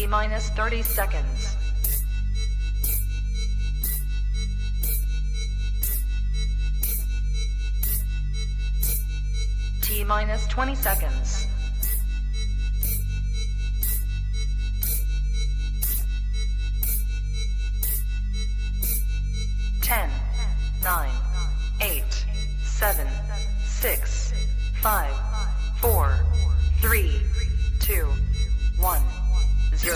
T-minus 30 seconds. T-minus 20 seconds. 10, 9, 8, 7, 6, 5, 4, 3, 2, 1, 0.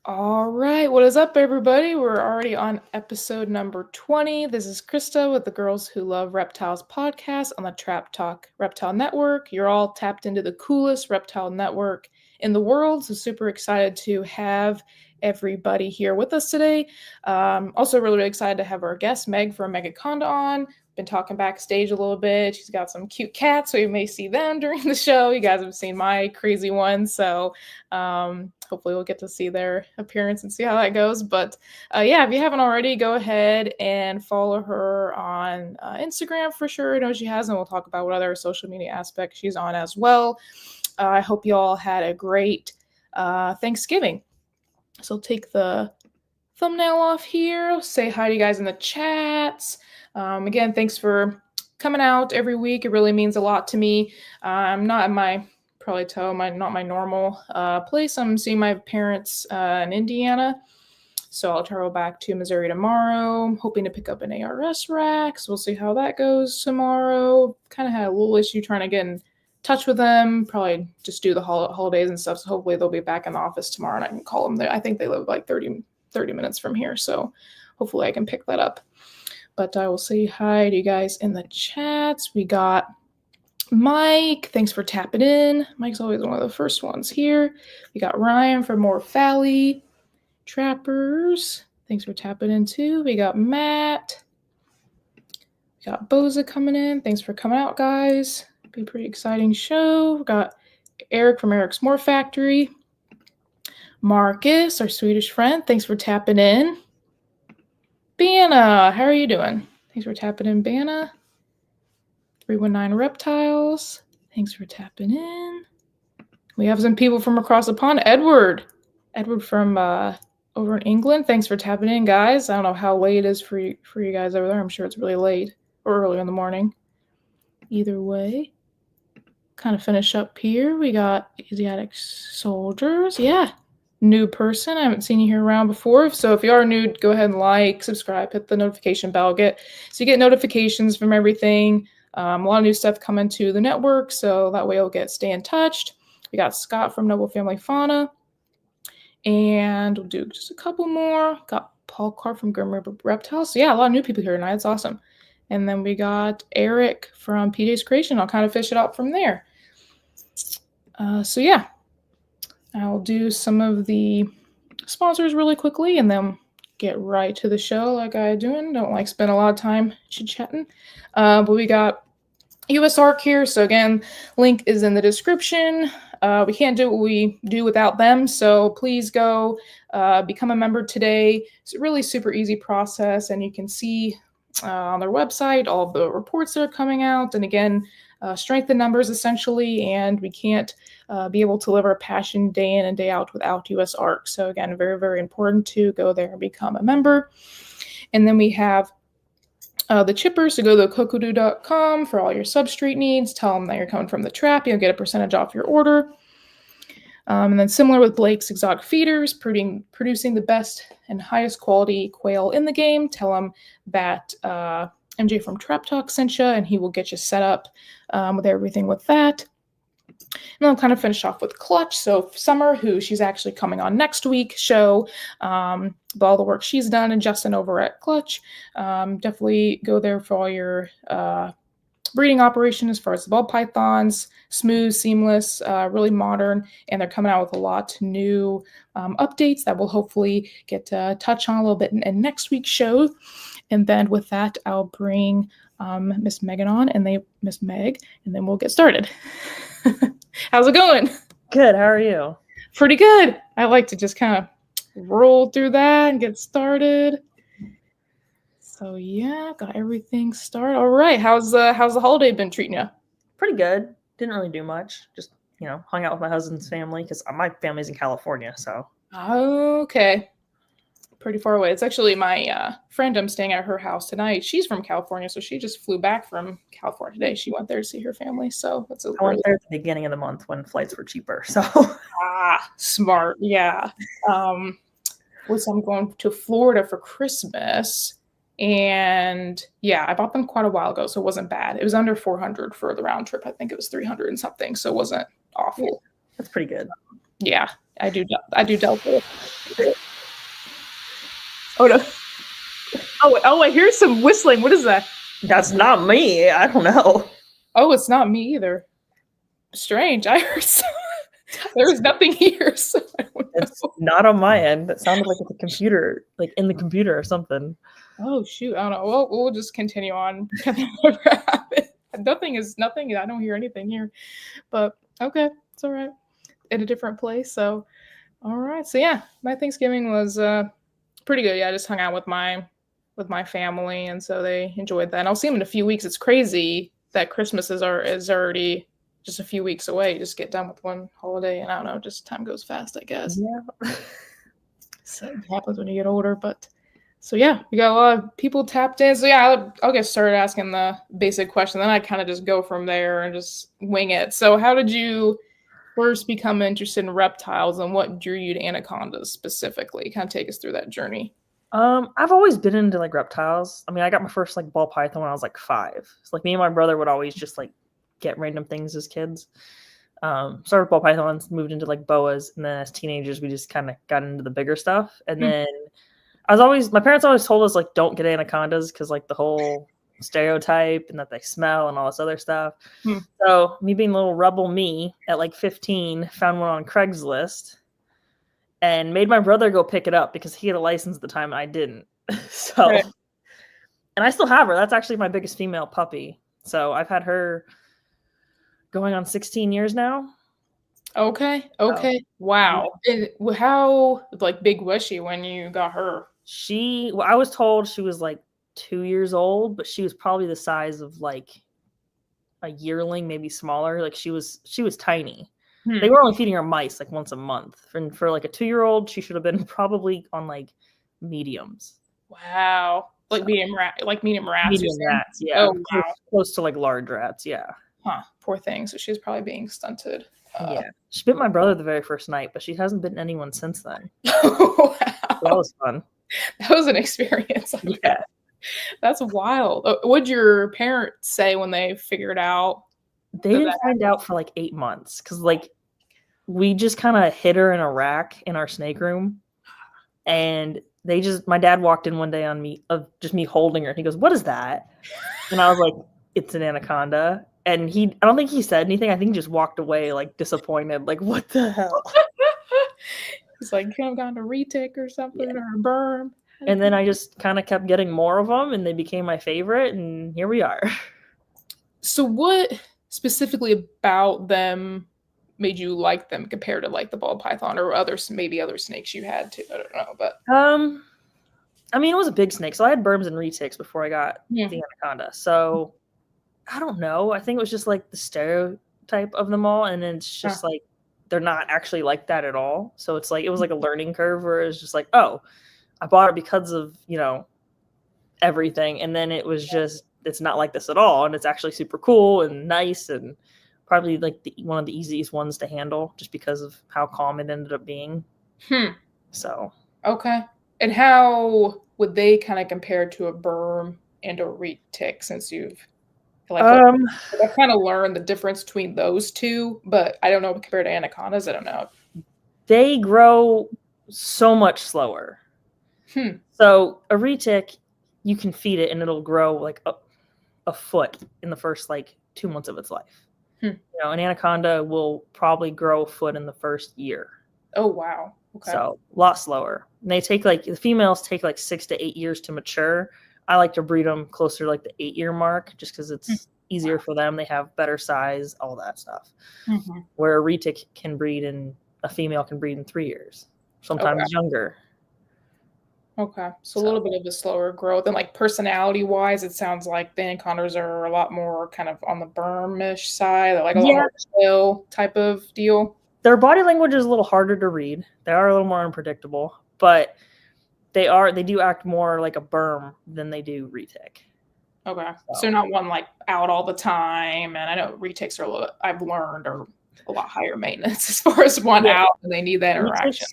All right, what is up, everybody? We're already on episode number 20. This is Krista with the Girls Who Love Reptiles podcast on the Trap Talk Reptile Network. You're all tapped into the coolest reptile network in the world, so super excited to have everybody here with us today. Also really excited to have our guest, Meg from MegaConda on. Been talking backstage a little bit. She's got some cute cats, so you may see them during the show. You guys have seen my crazy ones, so hopefully we'll get to see their appearance and see how that goes. But yeah, if you haven't already, go ahead and follow her on Instagram for sure. I know she has, and we'll talk about what other social media aspects she's on as well. I hope you all had a great Thanksgiving. So I'll take the thumbnail off here. Say hi to you guys in the chats. Again, thanks for coming out every week. It really means a lot to me. I'm not in my, probably tell not my normal place. I'm seeing my parents in Indiana. So I'll travel back to Missouri tomorrow. I'm hoping to pick up an ARS rack. So we'll see how that goes tomorrow. Kind of had a little issue trying to get in touch with them. Probably just do the holidays and stuff. So hopefully they'll be back in the office tomorrow and I can call them there. I think they live like 30 minutes from here. So hopefully I can pick that up. But I will say hi to you guys in the chats. We got Mike. Thanks for tapping in. Mike's always one of the first ones here. We got Ryan from MORPH Valley Trappers. Thanks for tapping in too. We got Matt. We got Boza coming in. Thanks for coming out, guys. Be a pretty exciting show. We got Eric from Eric's More Factory. Marcus, our Swedish friend. Thanks for tapping in. Banna, how are you doing? Thanks for tapping in, Banna. 319 Reptiles. Thanks for tapping in. We have some people from across the pond. Edward from over in England. Thanks for tapping in, guys. I don't know how late it is for you guys over there. I'm sure it's really late or early in the morning. Either way, kind of finish up here. We got Asiatic Soldiers. Yeah. New person. I haven't seen you here around before. So if you are new, go ahead and like, subscribe, hit the notification bell. So you get notifications from everything. A lot of new stuff coming to the network. So that way you'll stay in touch. We got Scott from Noble Family Fauna. And we'll do just a couple more. Got Paul Carr from Grim River Reptiles. So yeah, a lot of new people here tonight. It's awesome. And then we got Eric from PJ's Creation. I'll kind of fish it out from there. So yeah. I'll do some of the sponsors really quickly and then get right to the show like I'm doing. Don't like spend a lot of time chit-chatting. But we got USARC here. So again, link is in the description. We can't do what we do without them. So please go become a member today. It's a really super easy process. And you can see on their website all of the reports that are coming out. And again, strength in numbers essentially. And we can't be able to live our passion day in and day out without USARC. So again, very, very important to go there and become a member. And then we have the chippers. So go to COCO.com for all your substrate needs. Tell them that you're coming from the trap. You'll get a percentage off your order. And then similar with Blake's Exotic Feeders, producing the best and highest quality quail in the game. Tell them that MJ from Trap Talk sent you, and he will get you set up with everything with that. And I'll kind of finish off with Clutch. So Summer, who she's actually coming on next week's show, with all the work she's done, and Justin over at Clutch. Definitely go there for all your breeding operation as far as the ball pythons. Smooth, seamless, really modern, and they're coming out with a lot of new updates that we'll hopefully get to touch on a little bit in next week's show. And then with that, I'll bring Miss Meghan on, and Miss Meg, and then we'll get started. How's it going? Good. How are you? Pretty good. I like to just kind of roll through that and get started. So yeah, got everything started. All right, how's the holiday been treating you? Pretty good. Didn't really do much. Just, hung out with my husband's family because my family's in California. So Okay, pretty far away. It's actually my friend I'm staying at her house tonight. She's from California, so she just flew back from California today. She went there to see her family. So that's I went there at the beginning of the month when flights were cheaper. So smart, yeah. I'm going to Florida for Christmas. And yeah, I bought them quite a while ago, so it wasn't bad. It was under $400 for the round trip. I think it was $300 and something, so it wasn't awful. That's pretty good. Yeah, I do Delta. Oh no! Oh, I hear some whistling. What is that? That's not me. I don't know. Oh, it's not me either. Strange. I heard some. There was nothing here, so I don't know. It's not on my end. It sounded like it's a computer, like in the computer or something. Oh shoot! I don't know. Well, we'll just continue on. Nothing. I don't hear anything here, but okay, it's all right. In a different place, so all right. So yeah, my Thanksgiving was pretty good. Yeah, I just hung out with my family, and so they enjoyed that. And I'll see them in a few weeks. It's crazy that Christmas is already just a few weeks away. You just get done with one holiday, and I don't know, just time goes fast, I guess. Yeah. So it happens when you get older, but so yeah, we got a lot of people tapped in. So yeah, I'll get started asking the basic question. Then I kind of just go from there and just wing it. So how did you first become interested in reptiles, and what drew you to anacondas specifically? Kind of take us through that journey. I've always been into like reptiles. I mean, I got my first like ball python when I was like 5. So like me and my brother would always just like get random things as kids. Started with ball pythons, moved into like boas, and then as teenagers we just kind of got into the bigger stuff. And then my parents always told us like don't get anacondas because like the whole stereotype and that they smell and all this other stuff. So me being a little rebel me at like 15 found one on Craigslist and made my brother go pick it up because he had a license at the time and I didn't. So Right. And I still have her. That's actually my biggest female puppy. So I've had her going on 16 years now. Okay. Wow. And how like big was she when you got her? I was told she was like 2 years old, but she was probably the size of like a yearling, maybe smaller. Like she was tiny. They were only feeding her mice like once a month. And for like a 2-year-old, she should have been probably on like mediums. Wow. Like medium rats. Medium rats, yeah. Oh, wow. Close to like large rats, yeah. Huh. Poor thing. So she's probably being stunted. Yeah. She bit my brother the very first night, but she hasn't bitten anyone since then. Wow. So that was fun. That was an experience. Yeah. That's wild. What'd your parents say when they figured out? They didn't find out for like 8 months because like we just kind of hid her in a rack in our snake room. And my dad walked in one day on me of just me holding her. And he goes, "What is that?" And I was like, "It's an anaconda." And I don't think he said anything. I think he just walked away like disappointed. Like, what the hell? It's like, you could have gotten a retic or something or a berm. And then I just kind of kept getting more of them and they became my favorite. And here we are. So what specifically about them made you like them compared to like the ball python or maybe other snakes you had too? I don't know, but I mean, it was a big snake, so I had berms and retics before I got the anaconda. So I don't know. I think it was just like the stereotype of them all, and then it's just like they're not actually like that at all. So it's like it was like a learning curve where it's just like, oh, I bought it because of everything, and then it was just it's not like this at all, and it's actually super cool and nice and probably like one of the easiest ones to handle just because of how calm it ended up being. So okay. And how would they kind of compare to a berm and a retic, since you've I've kind of learned the difference between those two, but I don't know compared to anacondas. I don't know. They grow so much slower. So a retic, you can feed it and it'll grow like a foot in the first like 2 months of its life. An anaconda will probably grow a foot in the first year. Oh, wow. Okay. So a lot slower. And they take the females take like 6 to 8 years to mature. I like to breed them closer to like the 8-year mark just because it's easier for them. They have better size, all that stuff. Where a retic can breed a female can breed in 3 years, sometimes younger. Okay. So a little bit of a slower growth. And like personality wise, it sounds like the Anacondas are a lot more kind of on the Burmish side, like a lot more chill type of deal. Their body language is a little harder to read. They are a little more unpredictable, but they do act more like a Burm than they do retic. Okay. So not one like out all the time. And I know retics are I've learned are a lot higher maintenance as far as one out and they need that interaction.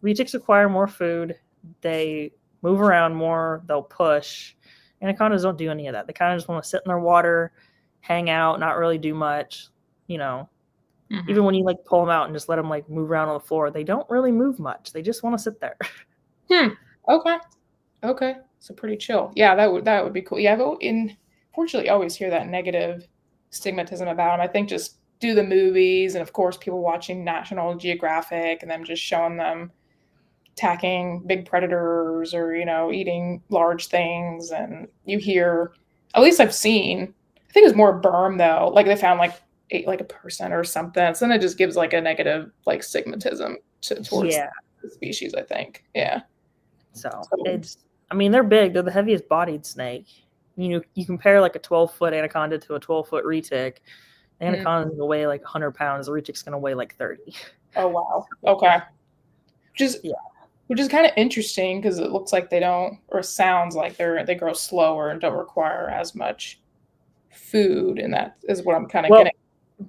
Retics require more food. They move around more. They'll push. Anacondas don't do any of that. They kind of just want to sit in their water, hang out, not really do much. You know, even when you like pull them out and just let them like move around on the floor, they don't really move much. They just want to sit there. Okay. So pretty chill. Yeah, that would be cool. Yeah, but unfortunately, I always hear that negative stigmatism about them. I think just do the movies and of course people watching National Geographic and them just showing them attacking big predators or, you know, eating large things. And you hear, at least I've seen, I think it was more Burm though. Like they found like ate like a person or something. So then it just gives like a negative like stigmatism towards the species, I think. Yeah. So it's, I mean, they're big. They're the heaviest bodied snake. You know, you compare like a 12-foot anaconda to a 12-foot retic. The anaconda's going to weigh like 100 pounds. The retic's going to weigh like 30. Oh, wow. Okay. Which is kind of interesting because it looks like they don't, or sounds like they grow slower and don't require as much food. And that is what I'm kind of getting.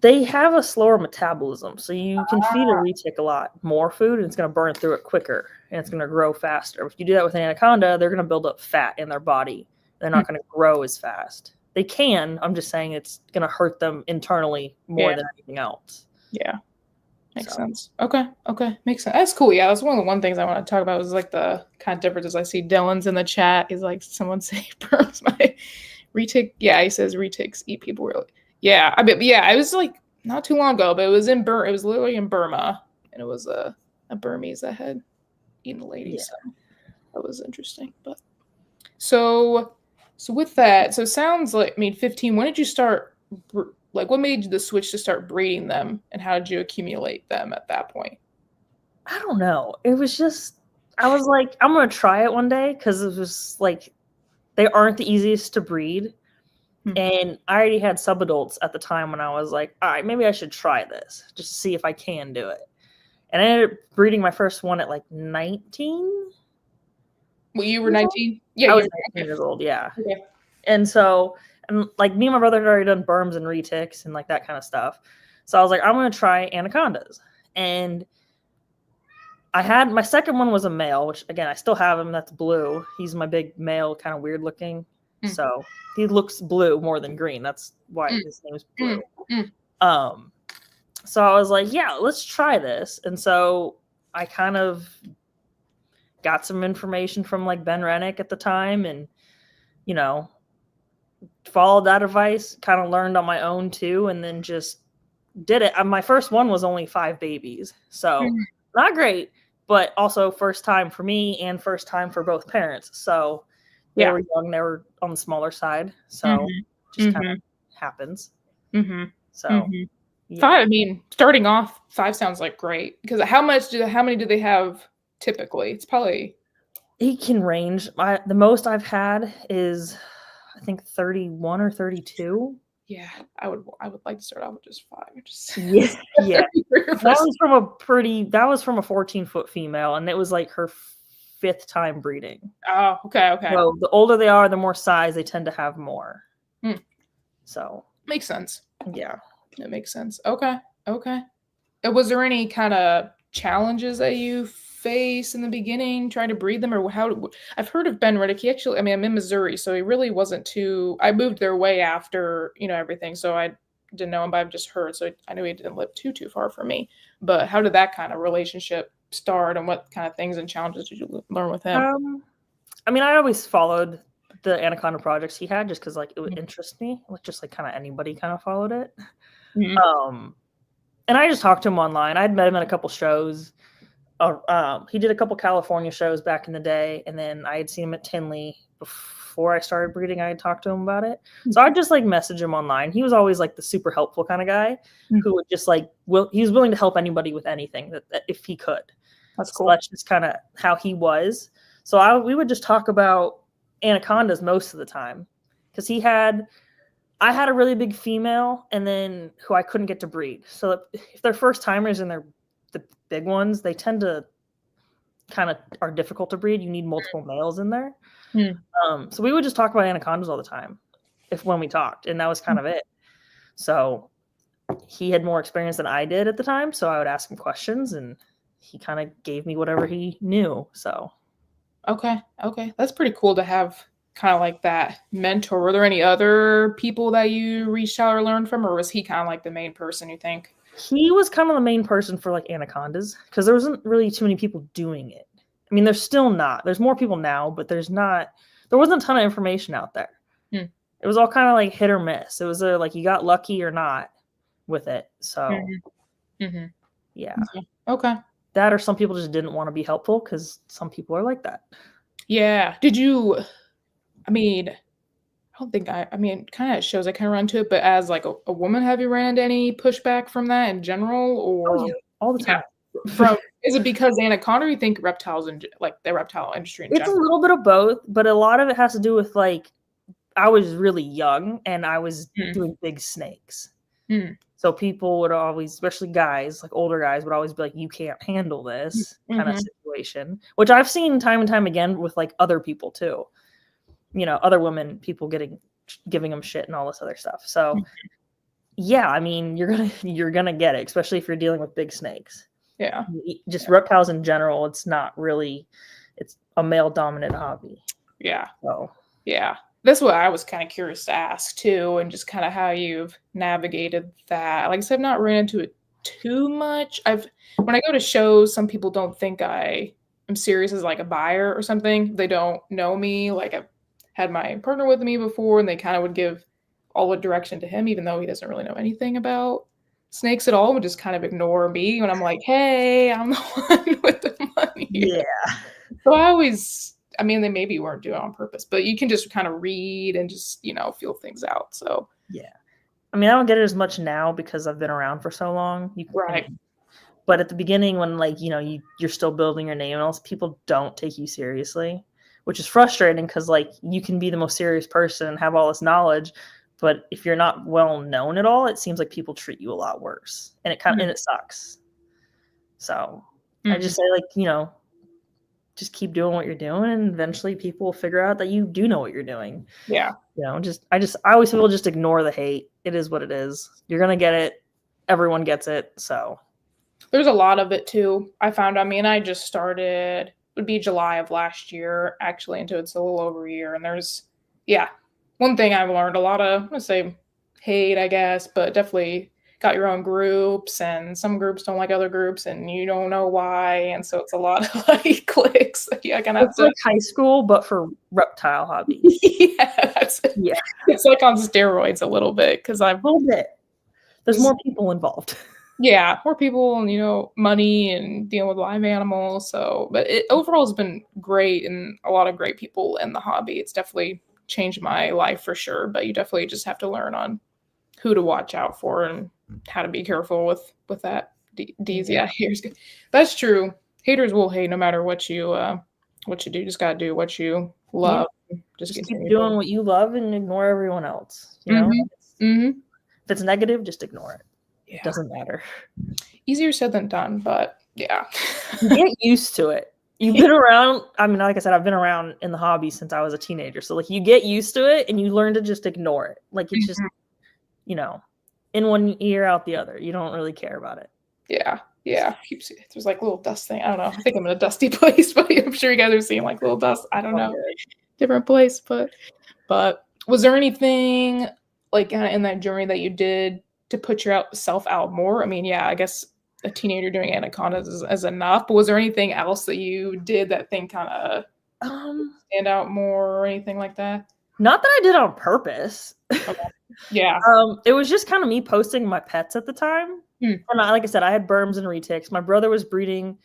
They have a slower metabolism, so you can feed a retic a lot more food, and it's going to burn through it quicker, and it's going to grow faster. If you do that with an anaconda, they're going to build up fat in their body. They're not going to grow as fast. They can. I'm just saying it's going to hurt them internally more than anything else. Yeah. Makes sense. Okay. Makes sense. That's cool. Yeah, that's one of the things I want to talk about was like the kind of differences. I see Dylan's in the chat. He's like, someone say burns my retic. Yeah, he says retics eat people really. Yeah, I mean, it was like not too long ago, but it was it was literally in Burma, and it was a Burmese that had eaten a lady. So that was interesting. But so with that, so it sounds like 15. When did you start? Like, what made you the switch to start breeding them, and how did you accumulate them at that point? I don't know. It was just I was like, I'm gonna try it one day because it was like they aren't the easiest to breed. And I already had subadults at the time when I was like, all right, maybe I should try this just to see if I can do it. And I ended up breeding my first one at like 19. Well, you were 19? Yeah, I was 19 years old, yeah. And so, and like me and my brother had already done Burms and retics and like that kind of stuff. So I was like, I'm going to try Anacondas. And I had, my second one was a male, which again, I still have him. That's blue. He's my big male, kind of weird looking. So he looks blue more than green. That's why his name is Blue. So I was like, yeah, let's try this. And so I kind of got some information from like Ben Rennick at the time and, you know, followed that advice, kind of learned on my own too, and then just did it. My first one was only 5 babies. So not great, but also first time for me and first time for both parents. So they were young, they were on the smaller side. So just kind of happens. So 5, I mean, starting off 5 sounds like great because how many do they have typically? It's probably it can range. The most I've had is I think 31 or 32. Yeah, I would like to start off with just 5. Yeah. That was from a 14-foot female, and it was like her 5th time breeding. Oh, okay. So the older they are, the more size they tend to have more. So makes sense. Yeah, it makes sense. Okay. Was there any kind of challenges that you face in the beginning trying to breed them, or how? I've heard of Ben Reddick. He actually, I mean, I'm in Missouri, so he really wasn't too. I moved their way after everything, so I didn't know him, but I've just heard. So I knew he didn't live too far from me. But how did that kind of relationship start, and what kind of things and challenges did you learn with him? I mean, I always followed the Anaconda projects he had just because like it would interest me, like just like kind of anybody kind of followed it. And I just talked to him online. I'd met him at a couple shows. He did a couple California shows back in the day, and then I had seen him at Tinley before I started breeding. I had talked to him about it, so I'd just like message him online. He was always like the super helpful kind of guy who would just like he was willing to help anybody with anything that if he could. That's cool. So that's just kind of how he was. So we would just talk about anacondas most of the time, because I had a really big female, and then who I couldn't get to breed. So if they're first timers and they're the big ones, they tend to kind of are difficult to breed. You need multiple males in there. So we would just talk about anacondas all the time when we talked, and that was kind of it. So he had more experience than I did at the time, so I would ask him questions, and he kind of gave me whatever he knew. So Okay, that's pretty cool to have kind of like that mentor. Were there any other people that you reached out or learned from, or was he kind of like the main person, you think? he was kind of the main person for like anacondas, because there wasn't really too many people doing it. I mean, there's still not. There's more people now, but there wasn't a ton of information out there. It was all kind of like hit or miss. It was like you got lucky or not with it. So yeah. Okay. That, or some people just didn't want to be helpful, because some people are like that. Yeah. Did you, I mean, I don't think kind of shows I kind of run to it, but as like a woman, have you ran into any pushback from that in general, or Oh, yeah, all the time? Is it because Anaconda, or you think reptiles and like the reptile industry in It's general? a little bit of both, but a lot of it has to do with like, I was really young and I was doing big snakes. So people would always, especially guys, like older guys, would always be like, you can't handle this kind of situation, which I've seen time and time again with like other people too. You know, other women, people giving them shit and all this other stuff. So yeah, I mean, you're gonna get it, especially if you're dealing with big snakes. Yeah. Just reptiles in general, it's a male dominant hobby. Yeah. So yeah. That's what I was kind of curious to ask too, and just kind of how you've navigated that. Like I said, I've not ran into it too much. When I go to shows, some people don't think I am serious as like a buyer or something. They don't know me. Like I've had my partner with me before, and they kind of would give all the direction to him, even though he doesn't really know anything about snakes at all. Would just kind of ignore me when I'm like, "Hey, I'm the one with the money." yeah. So they maybe weren't doing it on purpose, but you can just kind of read and just, feel things out. So yeah. I mean, I don't get it as much now because I've been around for so long. Right. But at the beginning, when like, you're still building your name and else, people don't take you seriously, which is frustrating, because like you can be the most serious person and have all this knowledge, but if you're not well known at all, it seems like people treat you a lot worse, and it sucks. So I just say, like, just keep doing what you're doing, and eventually people will figure out that you do know what you're doing. Yeah. I always feel just ignore the hate. It is what it is. You're going to get it. Everyone gets it. So there's a lot of it too. I found, I just started, it would be July of last year, actually, into it's a little over a year. And there's, one thing I've learned, a lot of, I'm going to say hate, I guess, but definitely got your own groups, and some groups don't like other groups, and you don't know why, and so it's a lot of like clicks. It's like high school, but for reptile hobbies. It's like on steroids a little bit, because a little bit. There's more people involved. Yeah, more people, and money and dealing with live animals. So, but it overall has been great, and a lot of great people in the hobby. It's definitely changed my life for sure. But you definitely just have to learn on who to watch out for and how to be careful with that. Haters. That's true. Haters will hate no matter what you do. Just gotta do what you love. Just keep doing what you love and ignore everyone else. If it's negative, just ignore it. Yeah. It doesn't matter. Easier said than done, but yeah. You get used to it. You've been around. I mean, like I said, I've been around in the hobby since I was a teenager. So like you get used to it and you learn to just ignore it. Like it's just, in one ear, out the other. You don't really care about it. Yeah. There's like little dust thing. I don't know. I think I'm in a dusty place, but I'm sure you guys are seeing like little dust. I don't know. Different place, but was there anything like in that journey that you did to put yourself out more? I mean, I guess a teenager doing Anacondas is enough, but was there anything else that you did that thing kind of stand out more or anything like that? Not that I did on purpose. Okay. Yeah. It was just kind of me posting my pets at the time. And like I said, I had Burms and retics. My brother was breeding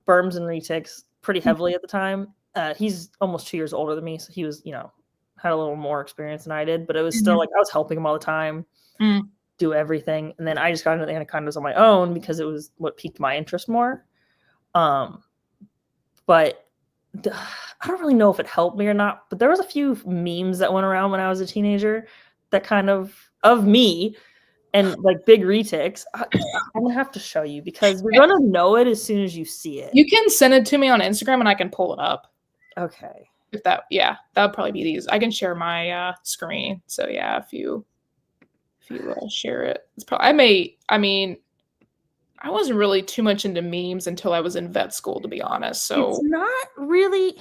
Burms and retics pretty heavily at the time. He's almost 2 years older than me, so he was, had a little more experience than I did, but it was still like I was helping him all the time, do everything. And then I just got into the Anacondas on my own because it was what piqued my interest more. But I don't really know if it helped me or not, but there was a few memes that went around when I was a teenager that kind of me and like big retics. I'm gonna have to show you because you're gonna know it as soon as you see it. You can send it to me on Instagram and I can pull it up. Okay. If that, yeah, that would probably be these. I can share my screen. So yeah, if you share it, it's probably. I wasn't really too much into memes until I was in vet school, to be honest. So it's not really.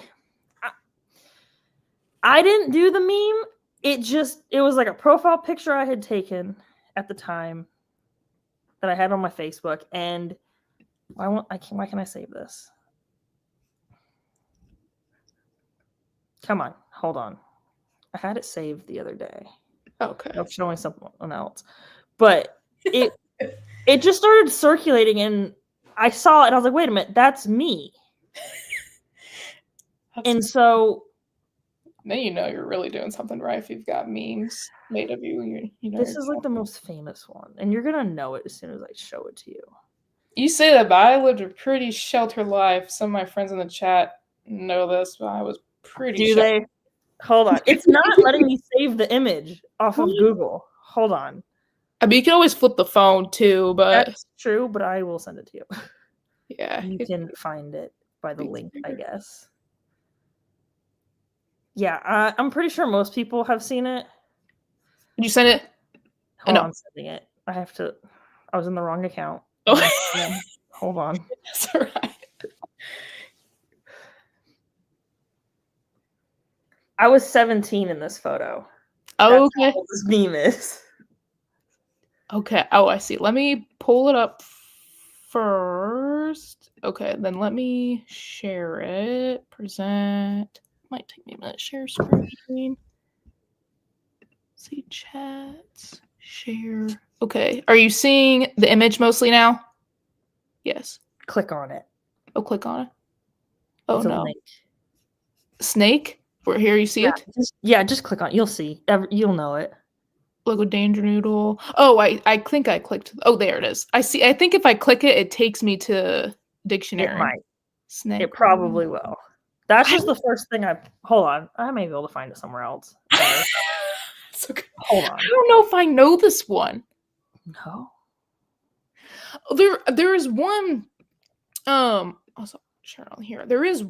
I didn't do the meme. It was like a profile picture I had taken at the time that I had on my Facebook, and why can I save this? Come on, hold on. I had it saved the other day. okay, I'm showing something else, but it just started circulating, and I saw it, and I was like, "Wait a minute, that's me." And so then you know you're really doing something right if you've got memes made of you. You know this is like the most famous one, and you're gonna know it as soon as I show it to you. You say that, but I lived a pretty sheltered life. Some of my friends in the chat know this, but I was pretty. Do they? Hold on. It's not letting me save the image off of Google. Hold on. I mean, you can always flip the phone too, but that's true. But I will send it to you. Yeah, you can find it by the link, I guess. Yeah, I'm pretty sure most people have seen it. Did you send it? Hold on, I'm sending it. I was in the wrong account. Oh, hold on. That's all right. I was 17 in this photo. Oh, okay. That's how this meme is. Okay. Oh, I see. Let me pull it up first. Okay, then let me share it. Present. Might take me a minute. Share screen. See chats. Share. Okay. Are you seeing the image mostly now? Yes. Click on it. Oh, click on it. Oh, it's no. Snake? Where here you see it? Just click on it. You'll see. You'll know it. Logo danger noodle. Oh, I think I clicked. Oh, there it is. I see. I think if I click it, it takes me to dictionary. It might. Snake. It probably will. That's just the first thing hold on. I may be able to find it somewhere else. It's okay. Hold on. I don't know if I know this one. No. There is one. Also share on here. It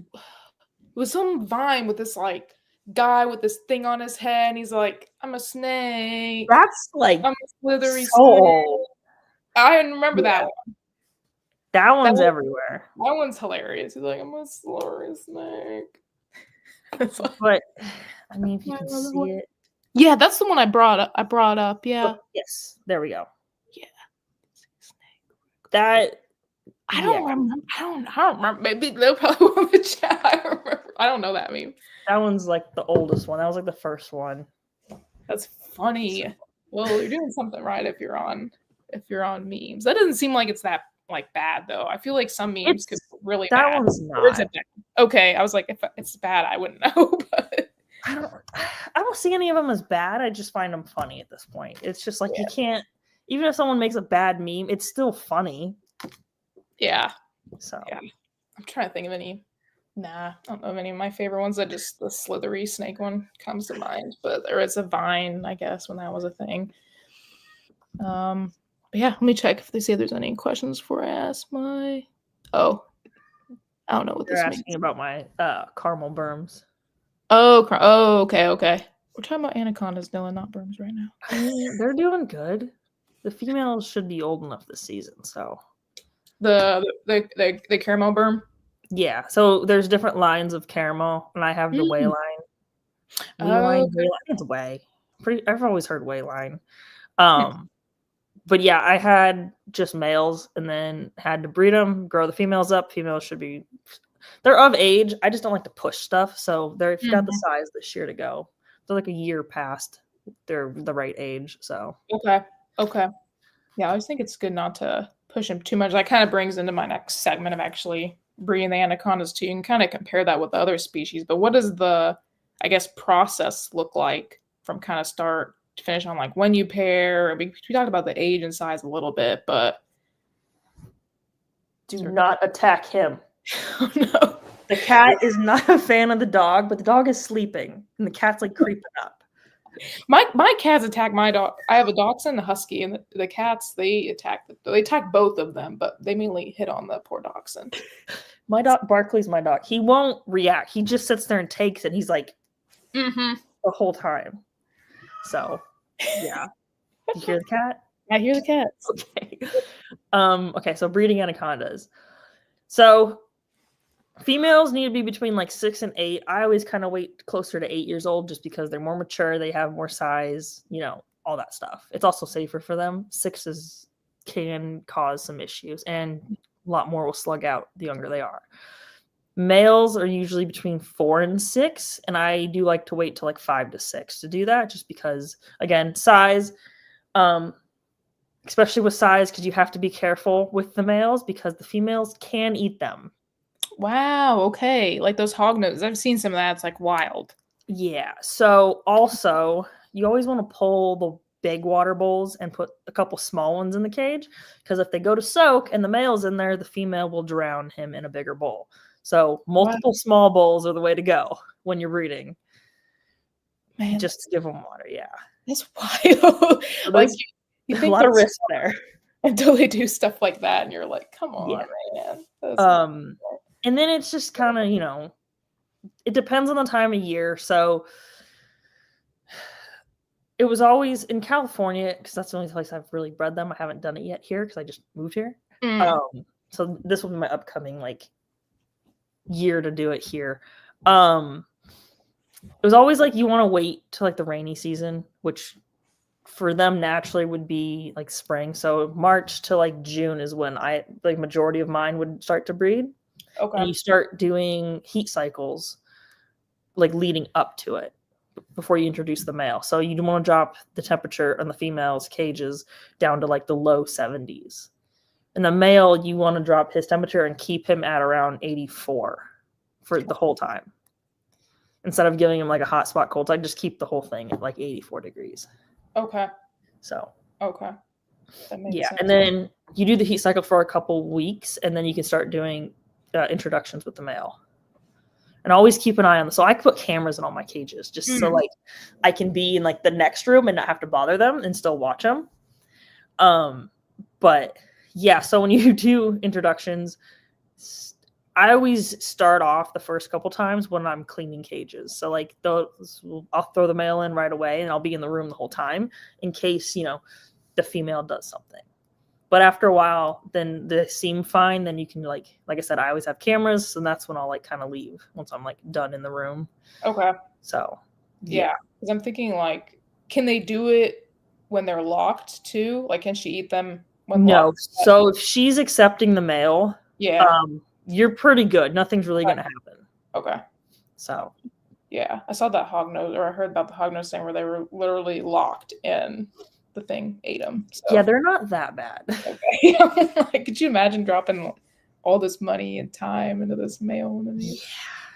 was some Vine with this like guy with this thing on his head, and he's like, "I'm a snake." That's like I'm a slithery snake. I remember that one. That one's everywhere. That one's hilarious. He's like, "I'm a slithery snake." But I mean, if you can see it. Yeah, that's the one I brought up. Yeah. Oh, yes. There we go. Yeah. That. I don't remember. I don't remember. Maybe they'll probably want to chat. I don't remember. I don't know that meme. That one's like the oldest one. That was like the first one. That's funny. Well, you're doing something right if you're on memes. That doesn't seem like it's that like bad though. I feel like some memes could be really that bad. One's not. Okay, I was like, if it's bad, I wouldn't know. But I don't see any of them as bad. I just find them funny at this point. It's just like you can't. Even if someone makes a bad meme, it's still funny. Yeah. So yeah, I'm trying to think of any. Nah, I don't know of any of my favorite ones. Just the slithery snake one comes to mind. But there is a Vine, I guess, when that was a thing. But yeah, let me check if they say there's any questions before I ask my. Oh, I don't know what this means. Asking about my caramel berms. Oh, okay. We're talking about anacondas, Dylan, not berms right now. I mean, they're doing good. The females should be old enough this season, so. The caramel berm. Yeah, so there's different lines of caramel, and I have the whey line. Whey. It's whey. I've always heard whey line. But yeah, I had just males, and then had to breed them, grow the females up. Females should be, they're of age. I just don't like to push stuff, so they're got the size this year to go. They're like a year past they're the right age. So okay. Yeah, I always think it's good not to push them too much. That kind of brings into my next segment of actually breeding the anacondas too. You can kind of compare that with the other species, but what does the, I guess, process look like from kind of start to finish on like when you pair? We talked about the age and size a little bit, but do not attack him. Oh no. The cat is not a fan of the dog, but the dog is sleeping, and the cat's like creeping up. My cats attack my dog. I have a dachshund, a husky, and the cats they attack both of them, but they mainly hit on the poor dachshund. My dog, Barkley's my dog. He won't react. He just sits there and takes it. He's like the whole time. So yeah, you hear the cat? I hear the cats. Okay. Okay. So breeding anacondas. So females need to be between like 6 and 8. I always kind of wait closer to 8 years old just because they're more mature. They have more size, you know, all that stuff. It's also safer for them. 6s can cause some issues, and a lot more will slug out the younger they are. Males are usually between 4 and 6, and I do like to wait till like 5 to 6 to do that, just because, again, size, especially with size, because you have to be careful with the males because the females can eat them. Wow. Okay. Like those hognoses. I've seen some of that. It's like wild. Yeah. So also, you always want to pull the big water bowls and put a couple small ones in the cage, because if they go to soak and the male's in there, the female will drown him in a bigger bowl. So multiple small bowls are the way to go when you're breeding. Man, just to give them water. Yeah. That's wild. Like you think a lot of risk there until they do stuff like that, and you're like, come on, man. And then it's just kind of, you know, it depends on the time of year. So it was always in California, because that's the only place I've really bred them. I haven't done it yet here because I just moved here. So this will be my upcoming like year to do it here. It was always like you want to wait till like the rainy season, which for them naturally would be like spring. So March to like June is when majority of mine would start to breed. Okay. And you start doing heat cycles like leading up to it before you introduce the male. So you want to drop the temperature on the female's cages down to like the low 70s. And the male, you want to drop his temperature and keep him at around 84 for the whole time. Instead of giving him like a hot spot cold, I just keep the whole thing at like 84 degrees. Okay. So. Okay. That makes sense. And then you do the heat cycle for a couple weeks, and then you can start doing introductions with the male. And always keep an eye on them. So I put cameras in all my cages just so like I can be in like the next room and not have to bother them and still watch them. But yeah, so when you do introductions, I always start off the first couple times when I'm cleaning cages. So like I'll throw the male in right away, and I'll be in the room the whole time in case, you know, the female does something. But after a while, then they seem fine. Then you can like I said, I always have cameras, and that's when I'll like kind of leave once I'm like done in the room. Okay. So yeah, because I'm thinking like, can they do it when they're locked too? Like, can she eat them when locked? So if she's accepting the male, you're pretty good. Nothing's really going to happen. Okay. So yeah, I saw that hognose, or I heard about the hognose thing where they were literally locked in. The thing ate them. So. Yeah, they're not that bad. Okay. Like, could you imagine dropping all this money and time into this male? Yeah,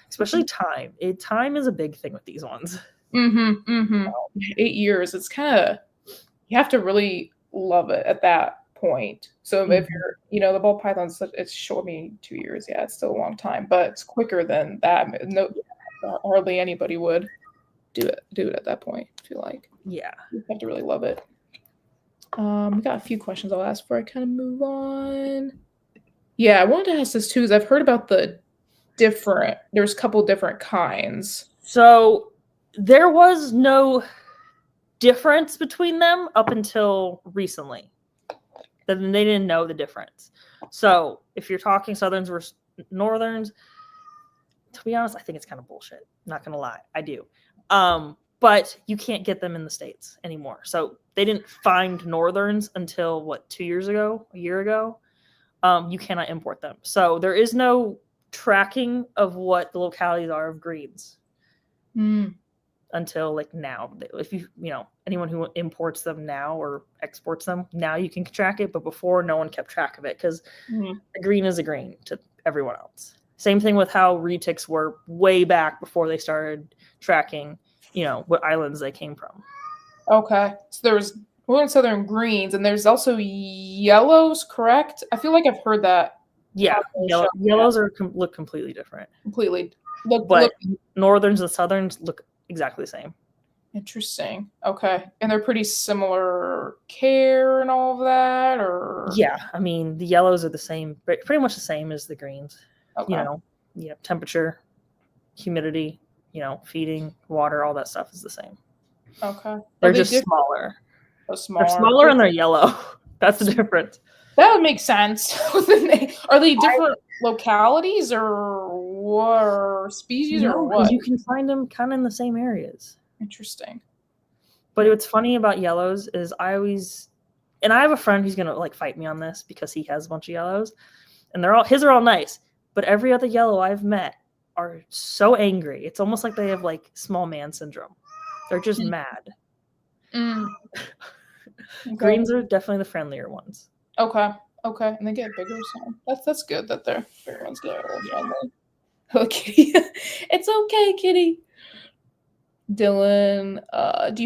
especially time. Time is a big thing with these ones. 8 years. It's kind of, you have to really love it at that point. So if you're, you know, the ball pythons, it's short. I mean, 2 years. Yeah, it's still a long time, but it's quicker than that. No, hardly anybody would do it at that point. I feel like. Yeah, you have to really love it. We got a few questions I'll ask before I kind of move on. Yeah, I wanted to ask this too, because I've heard about there's a couple different kinds. So there was no difference between them up until recently. Then they didn't know the difference. So if you're talking Southerns versus Northerns, to be honest, I think it's kind of bullshit. Not going to lie. I do. But you can't get them in the States anymore. So they didn't find Northerns until, 2 years ago, a year ago. You cannot import them. So there is no tracking of what the localities are of greens until like now. If anyone who imports them now or exports them, now you can track it. But before, no one kept track of it because a green is a green to everyone else. Same thing with how retics were way back before they started tracking what islands they came from. Okay. So there's Northern Southern greens, and there's also yellows, correct? I feel like I've heard that Yeah, Show- yellows look completely different. completely. But northerns and southerns look exactly the same. Interesting. Okay. And they're pretty similar care and all of that, or Yeah, I mean the yellows are the same, pretty much the same as the greens. okay. Temperature, humidity, feeding, water, all that stuff is the same. Okay. They're just smaller. Smaller. They're smaller and they're yellow. That's the difference. That would make sense. Are they different localities or species or what? You can find them kind of in the same areas. Interesting. But what's funny about yellows is I have a friend who's gonna like fight me on this because he has a bunch of yellows, and his are all nice. But every other yellow I've met are so angry. It's almost like they have like small man syndrome. They're just mad. Okay. Greens are definitely the friendlier ones. Okay. And they get bigger, so that's good that they're bigger ones get a little friendly. Okay. It's okay, kitty. Dylan, do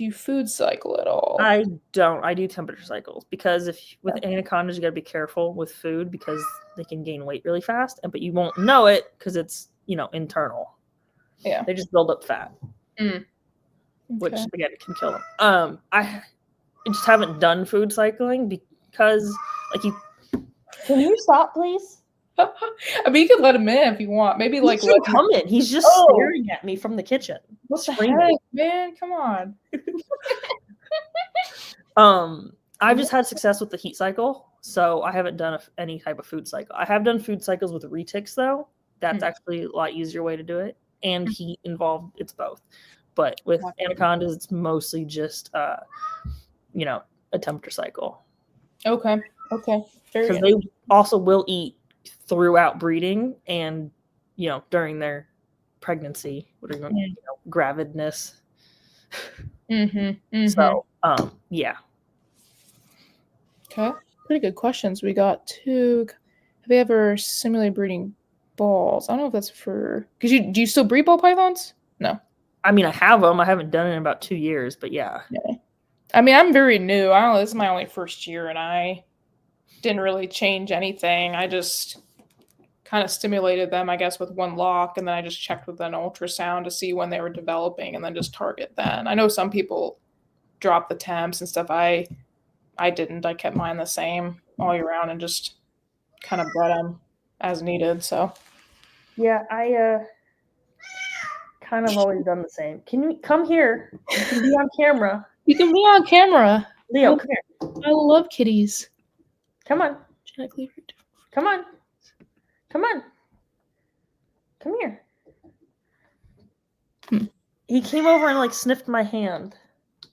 you food cycle at all? I don't. I do temperature cycles because with anacondas you got to be careful with food because they can gain weight really fast, but you won't know it because it's internal. Yeah, they just build up fat, which again can kill them. I just haven't done food cycling because you. Can you stop, please? I mean, you can let him in if you want. Maybe let him come in. He's just staring at me from the kitchen. What the heck, man? Come on. I've just had success with the heat cycle, so I haven't done any type of food cycle. I have done food cycles with retics, though. That's actually a lot easier way to do it, and heat involved. It's both, but with anacondas, it's mostly just a temperature cycle. Okay. Because they also will eat throughout breeding and during their pregnancy, gravidness. So yeah. Okay, pretty good questions. We got two. Have they ever simulated breeding balls? I don't know if that's for because do you still breed ball pythons? No. I mean, I have them. I haven't done it in about 2 years, but yeah. I mean, I'm very new. I don't know. This is my only first year, and I didn't really change anything. I just kind of stimulated them, I guess, with one lock, and then I just checked with an ultrasound to see when they were developing, and then just target then. I know some people drop the temps and stuff. I didn't. I kept mine the same all year round and just kind of bred them as needed. So yeah, I kind of always done the same. Can you come here? You can be on camera. You can be on camera. Leo, come here. I love kitties. Come on. Genetically. Come on. Come on. Come here. He came over and sniffed my hand.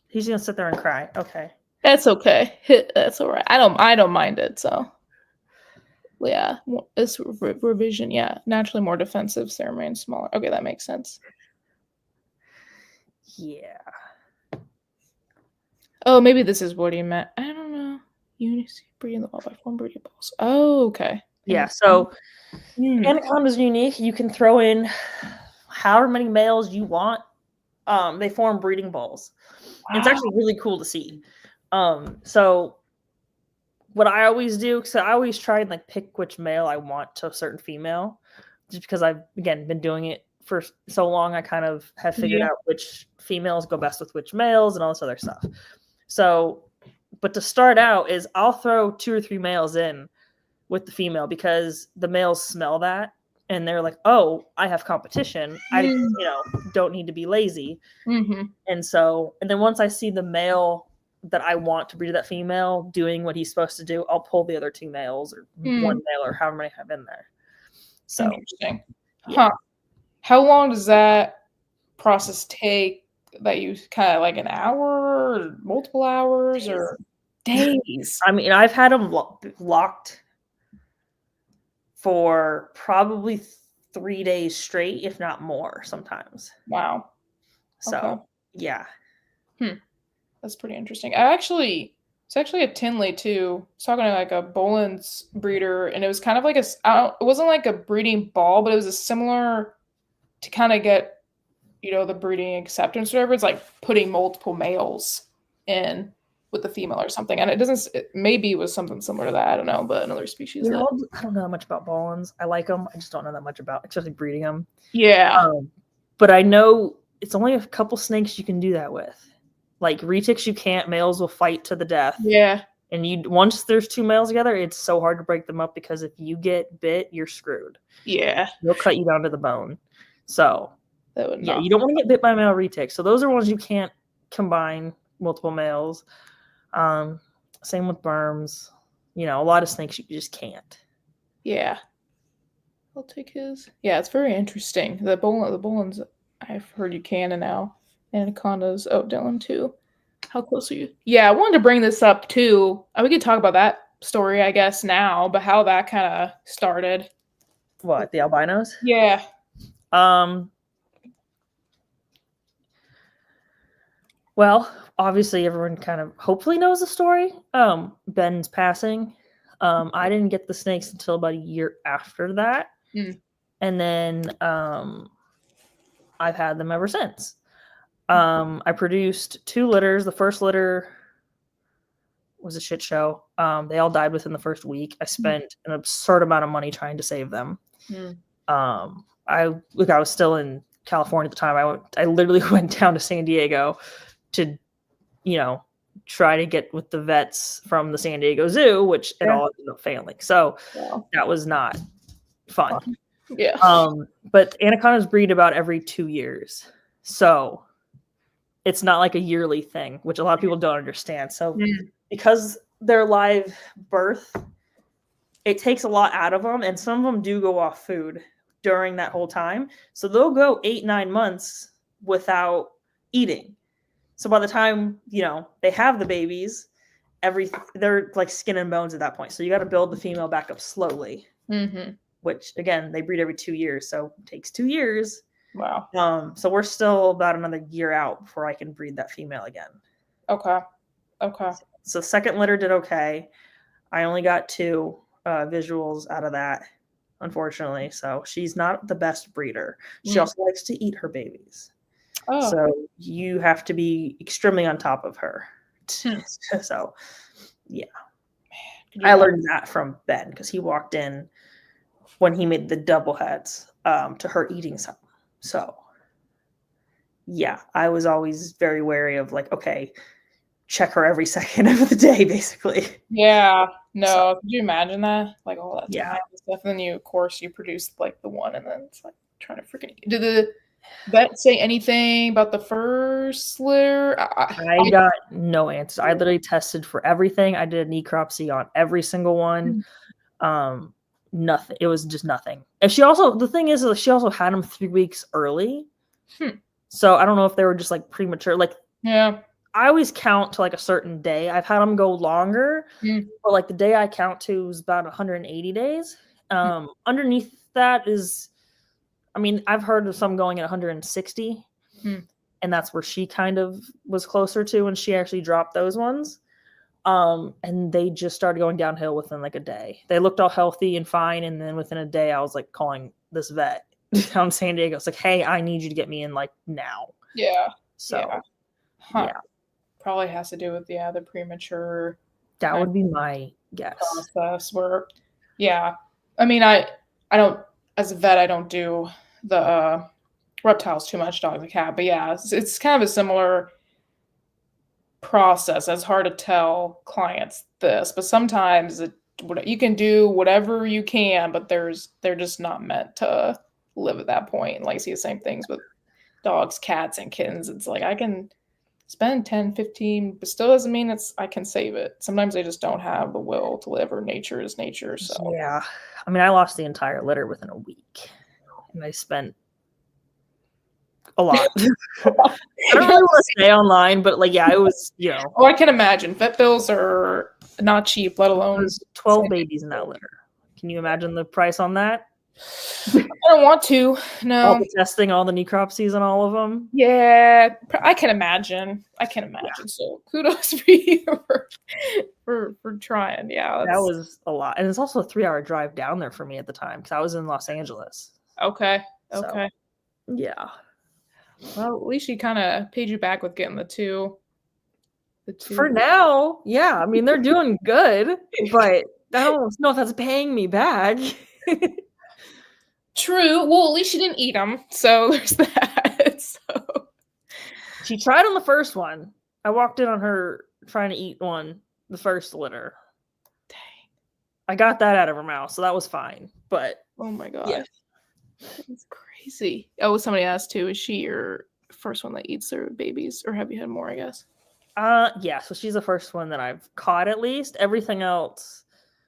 He's gonna sit there and cry. Okay. That's okay. That's all right. I don't mind it. So yeah, it's revision. Yeah, naturally more defensive, so they remain smaller. Okay, that makes sense. Yeah. Oh, maybe this is what he meant. I don't know. Unity breeding the ball by form breeding balls. Oh, okay. Yeah, so Anaconda's unique. You can throw in however many males you want. They form breeding balls. Wow. It's actually really cool to see. So what I always do, because I always try and pick which male I want to a certain female, just because I've been doing it for so long. I kind of have figured out which females go best with which males and all this other stuff. So, but to start out is I'll throw 2 or 3 males in with the female because the males smell that and they're like, oh, I have competition. I don't need to be lazy. And then once I see the male that I want to breed that female doing what he's supposed to do, I'll pull the other 2 males or 1 male or however many I have in there. So interesting. Yeah. How long does that process take? That you kind of an hour or multiple hours or days? I mean, I've had them locked for probably 3 days straight, if not more sometimes. Wow. So, yeah. That's pretty interesting. It's actually a Tinley too. I was talking to a Boland's breeder, and it was kind of it wasn't like a breeding ball, but it was a similar to kind of get, the breeding acceptance or whatever. It's putting multiple males in with the female or something. And it doesn't. Maybe it was something similar to that. I don't know, but another species. I don't know that much about Ballins. I like them. I just don't know that much about, especially breeding them. Yeah. But I know it's only a couple snakes you can do that with. Like retics, you can't. Males will fight to the death. Yeah. And once there's 2 males together, it's so hard to break them up because if you get bit, you're screwed. Yeah. They'll cut you down to the bone. So That would you don't want to get bit by a male retic. So those are ones you can't combine multiple males. Same with berms. A lot of snakes you just can't. Yeah. I'll take his. Yeah, it's very interesting. The Bolins, I've heard you can, and now Anacondas. Oh, Dylan too. How close are you? Yeah, I wanted to bring this up too. We could talk about that story, I guess, now, but how that kind of started. What, the albinos? Yeah. Well, obviously everyone kind of hopefully knows the story. Ben's passing. I didn't get the snakes until about a year after that. And then I've had them ever since. I produced 2 litters. The first litter was a shit show. They all died within the first week. I spent an absurd amount of money trying to save them. I was still in California at the time. I literally went down to San Diego to, try to get with the vets from the San Diego Zoo, which it all ended up failing. So that was not fun. Yeah. But anacondas breed about every 2 years. So it's not like a yearly thing, which a lot of people don't understand. So because they're live birth, it takes a lot out of them. And some of them do go off food during that whole time. So they'll go 8-9 months without eating. So by the time, they have the babies, they're like skin and bones at that point. So you got to build the female back up slowly, which again, they breed every 2 years. So it takes 2 years. Wow. So we're still about another year out before I can breed that female again. Okay. So second litter did okay. I only got 2 visuals out of that, unfortunately. So she's not the best breeder. She also likes to eat her babies. Oh. So you have to be extremely on top of her. So, yeah. I learned that from Ben because he walked in when he made the double heads to her eating some. So, yeah, I was always very wary of okay, check her every second of the day, basically. Yeah. No, so, could you imagine that? All that time and stuff. And then you produce the one, and then it's trying to freaking eat. Did the vet say anything about the first litter? I got no answers. I literally tested for everything. I did a necropsy on every single one. Nothing. It was just nothing. And the thing is she also had them 3 weeks early. So I don't know if they were just premature. Yeah. I always count to a certain day. I've had them go longer, but the day I count to is about 180 days. Underneath that is, I've heard of some going at 160, and that's where she kind of was closer to when she actually dropped those ones. And they just started going downhill within a day. They looked all healthy and fine, and then within a day, I was calling this vet down in San Diego. It's hey, I need you to get me in now. Yeah. So, yeah. Probably has to do with the premature. That would be my guess. Process where, I don't, as a vet, I don't do the reptiles too much, dogs and cat, but it's kind of a similar process. It's hard to tell clients this, but sometimes you can do whatever you can, but they're just not meant to live at that point. See the same things with dogs, cats, and kittens. It's I can spend 10, 15, but still doesn't mean I can save it. Sometimes they just don't have the will to live, or nature is nature. So yeah, I lost the entire litter within a week, and I spent a lot. I don't really want to stay online, but it was, Oh, I can imagine. Vet bills are not cheap, let alone there's 12 babies in that litter. Can you imagine the price on that? I don't want to. No. All the testing, all the necropsies on all of them. Yeah, I can imagine. Yeah. So kudos for you for trying. Yeah, that was a lot, and it's also a 3-hour drive down there for me at the time because I was in Los Angeles. Okay. So, yeah. Well, at least she kind of paid you back with getting the 2. The two. For now, yeah. I mean, they're doing good, but I don't know if that's paying me back. True. Well, at least she didn't eat them, so there's that. So She tried on the first one. I walked in on her trying to eat the first litter. dang. I got that out of her mouth, so that was fine. But Oh my gosh. yeah. That's crazy. Oh, somebody asked too, is she your first one that eats their babies, or have you had more, I guess? Yeah, so she's the first one that I've caught at least. Everything else,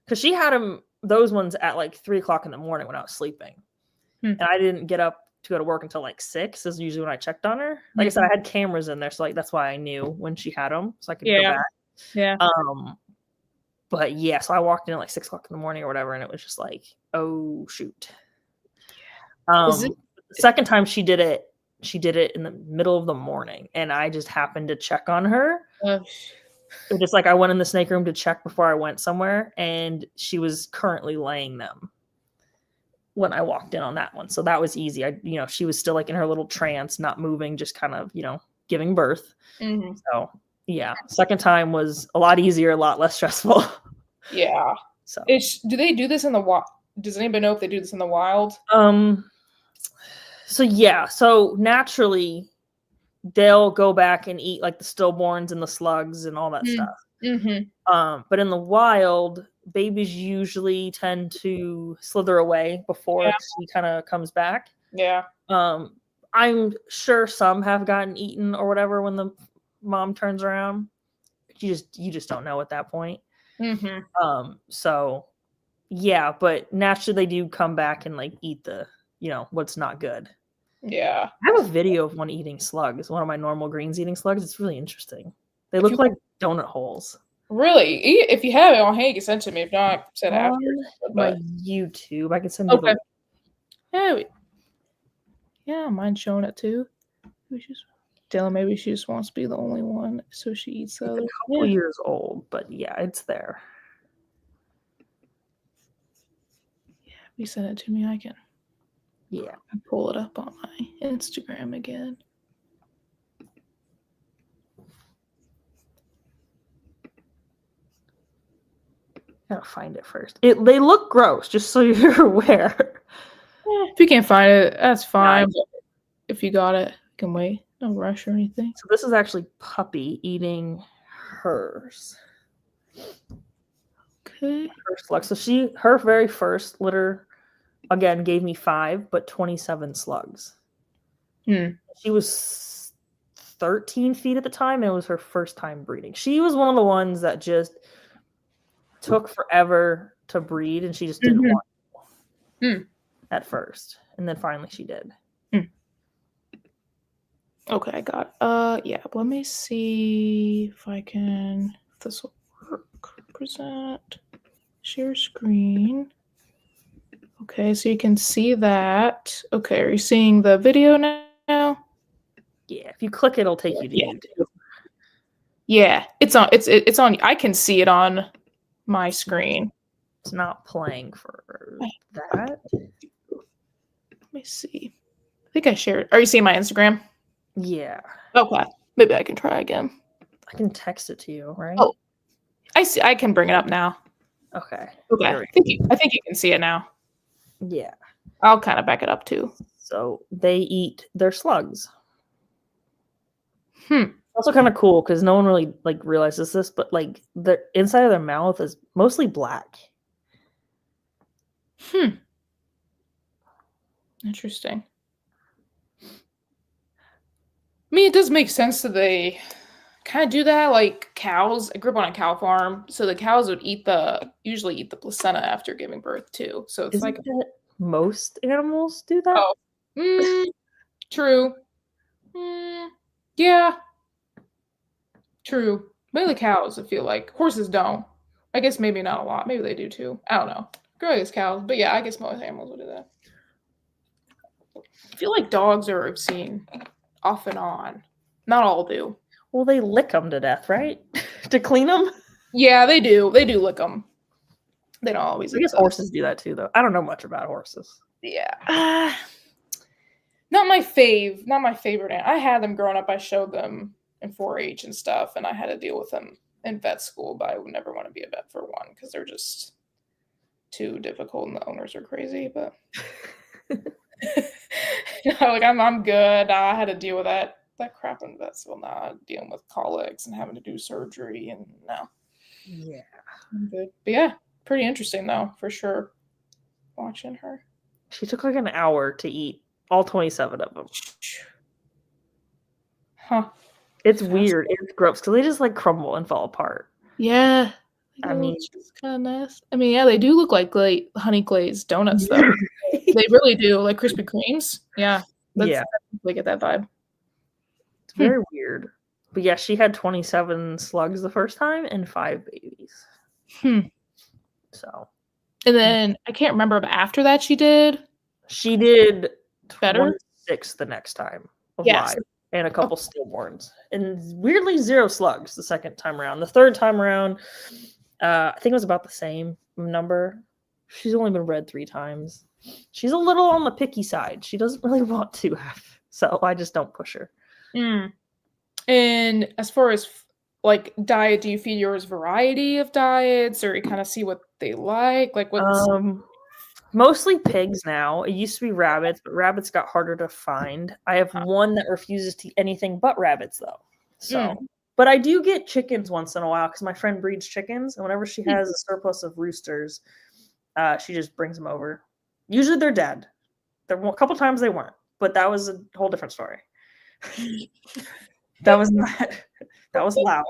because she had those ones at like 3:00 in the morning when I was sleeping. And I didn't get up to go to work until like 6 is usually when I checked on her. Like I said, I had cameras in there, so like that's why I knew when she had them, so I could go back. Yeah. But yeah, so I walked in at like 6:00 in the morning or whatever, and it was just like, oh shoot. The second time she did it in the middle of the morning, and I just happened to check on her. It just like I went in the snake room to check before I went somewhere, and she was currently laying them when I walked in on that one. So that was easy. She was still like in her little trance, not moving, just kind of, giving birth. Mm-hmm. So yeah, second time was a lot easier, a lot less stressful. Yeah. So do they do this in the wild? Does anybody know if they do this in the wild? So yeah, so naturally they'll go back and eat like the stillborns and the slugs and all that stuff. Mm-hmm. But in the wild, babies usually tend to slither away before she kind of comes back. Yeah. I'm sure some have gotten eaten or whatever when the mom turns around. You just don't know at that point. Mm-hmm. So yeah, but naturally they do come back and like eat the, what's not good. Yeah. I have a video of one eating slugs, one of my normal greens eating slugs. It's really interesting. They look like donut holes. Really? If you have it on hand, you can send it to me. If not, send it after. My YouTube. I can send you the Yeah, mine's showing it too. Dylan, maybe she just wants to be the only one, so she eats the other. It's a couple years old, but yeah, it's there. Yeah, if you send it to me, I can pull it up on my Instagram again. Gotta find it first. They look gross, just so you're aware. If you can't find it, that's fine. But if you got it, you can wait. No rush or anything. So this is actually Puppy eating hers. Okay. Her slug. So her very first litter, again, gave me 5, but 27 slugs. She was 13 feet at the time, and it was her first time breeding. She was one of the ones that just took forever to breed, and she just didn't want to at first, and then finally she did. Okay, I got yeah, let me see if this will work. Present, share screen. Okay, so you can see that. Okay, are you seeing the video now? Yeah, if you click it, it'll take you to YouTube. Yeah, it's on. I can see it on my screen. It's not playing for that. Let me see. I think I shared. Are you seeing my Instagram? Yeah. Okay. Maybe I can try again. I can text it to you, right? Oh, I see. I can bring it up now. Okay. Okay. I think you can see it now. Yeah. I'll kind of back it up too. So they eat their slugs. Also kind of cool because no one really like realizes this, but like the inside of their mouth is mostly black. Interesting. I mean, it does make sense that they kind of do that. Like cows, I grew up on a cow farm, so the cows would usually eat the placenta after giving birth too. So it's like most animals do that. Oh, true. Yeah, true. Maybe the cows, I feel like. Horses don't. I guess maybe not a lot. Maybe they do too. I don't know. Girl is cows, but yeah, I guess most animals would do that. I feel like dogs are seen off and on. Not all do. Well, they lick them to death, right? To clean them? Yeah, they do. They do lick them. They don't always. I guess horses do that too, though. I don't know much about horses. Yeah. Not my fave. Not my favorite. I had them growing up. I showed them in 4-H and stuff, and I had to deal with them in vet school, but I would never want to be a vet for one because they're just too difficult and the owners are crazy. But like I'm good. I had to deal with that crap in vet school. Not dealing with colics and having to do surgery, and no. Yeah, I'm good. But yeah, pretty interesting though, for sure. Watching her. She took like an hour to eat all 27 of them. Huh. It's weird. It's gross because they just like crumble and fall apart. Yeah. I mean, it's kind of nice. I mean, yeah, they do look like honey glazed donuts though. They really do, like Krispy Kremes. Yeah. Yeah. They get that vibe. It's very weird. But yeah, she had 27 slugs the first time and 5 babies. So. And then I can't remember, but after that she did better 26 the next time of live and a couple stillborns. And weirdly 0 slugs the second time around. The third time around, I think it was about the same number. She's only been bred 3 times. She's a little on the picky side. She doesn't really want to have. So I just don't push her. And as far as like diet, do you feed yours variety of diets, or you kind of see what they like? Like what's mostly pigs now. It used to be rabbits, but rabbits got harder to find. I have one that refuses to eat anything but rabbits though. So but I do get chickens once in a while because my friend breeds chickens, and whenever she has a surplus of roosters, she just brings them over. Usually they're dead. There were a couple times they weren't, but that was a whole different story. That was loud.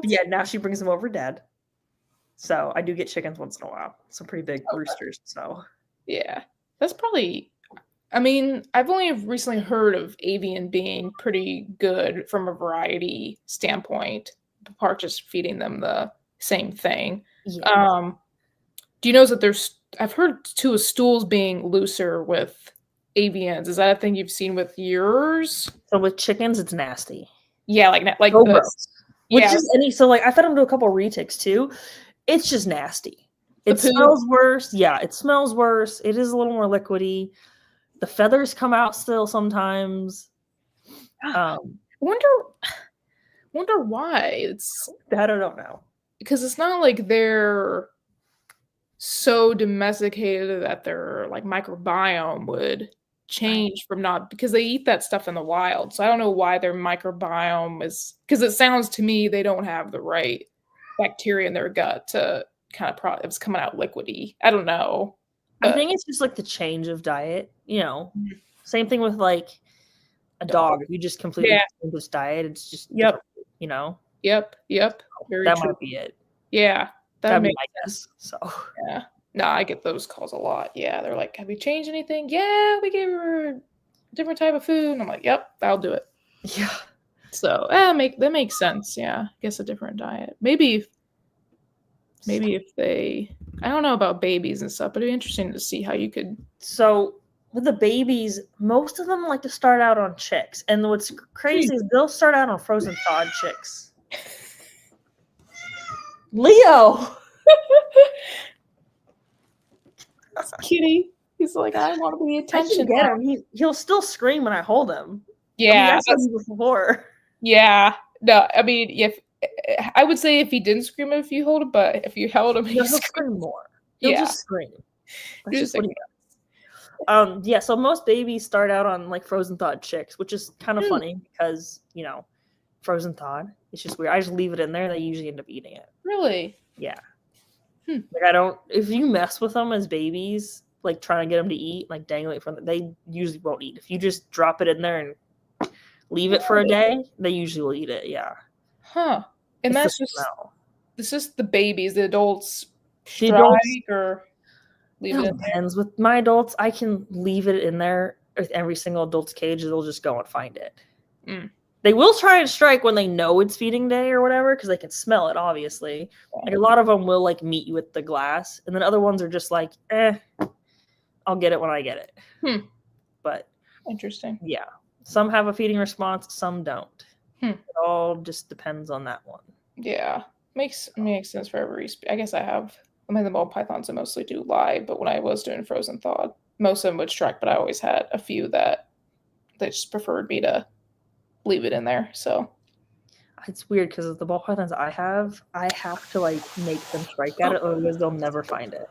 Yeah, now she brings them over dead. So I do get chickens once in a while. Some pretty big roosters. So yeah, that's probably. I mean, I've only recently heard of avian being pretty good from a variety standpoint, apart just feeding them the same thing. Yeah. Do you know that I've heard too of stools being looser with avians. Is that a thing you've seen with yours? So with chickens, it's nasty. Yeah, like gross. So like I fed them to a couple of retics too. It's just nasty. It smells worse. Yeah, it smells worse. It is a little more liquidy. The feathers come out still sometimes. Wonder why. It's I don't know. Because it's not like they're so domesticated that their like microbiome would change from not, because they eat that stuff in the wild. So I don't know why their microbiome is, because it sounds to me they don't have the right bacteria in their gut to kind of it's coming out liquidy. I don't know. I think it's just like the change of diet, Same thing with like a dog. If you just completely change this diet, it's just Yep. Very that true. Might be it. Yeah. That'd be my guess. So yeah. No, I get those calls a lot. Yeah. They're like, have you changed anything? Yeah, we gave her a different type of food. And I'm like, yep, I'll do it. Yeah. So that makes sense. Yeah. I guess a different diet. Maybe if they, I don't know about babies and stuff, but it'd be interesting to see how you could. So with the babies, most of them like to start out on chicks. And what's crazy is they'll start out on frozen thawed chicks. Leo! Kitty. He's like, I want to be attention. I can get him. He'll still scream when I hold him. Yeah. I mean, that's before. Yeah. No, I mean, if I would say if he didn't scream if you hold him, but if you held him, he'll scream more. He'll just scream. That's just what he does. Yeah, so most babies start out on like frozen thawed chicks, which is kind of funny because, frozen thawed. It's just weird. I just leave it in there and they usually end up eating it. Really? Yeah. Like if you mess with them as babies, like trying to get them to eat, like dangling it from them, they usually won't eat. If you just drop it in there and leave it for a day, they usually will eat it. Yeah. Huh. And it's just the babies, the adults the adults, or leave it in depends. There. With my adults, I can leave it in there with every single adult's cage. They'll just go and find it. They will try and strike when they know it's feeding day or whatever, because they can smell it, obviously. Like a lot of them will like meet you with the glass, and then other ones are just like, I'll get it when I get it. But interesting. Yeah. Some have a feeding response, some don't. It all just depends on that one. Yeah. Makes sense for every I guess the ball pythons I mostly do live, but when I was doing frozen thawed, most of them would strike, but I always had a few that they just preferred me to leave it in there. So It's weird because the ball pythons I have to like make them strike at it, otherwise they'll never find it.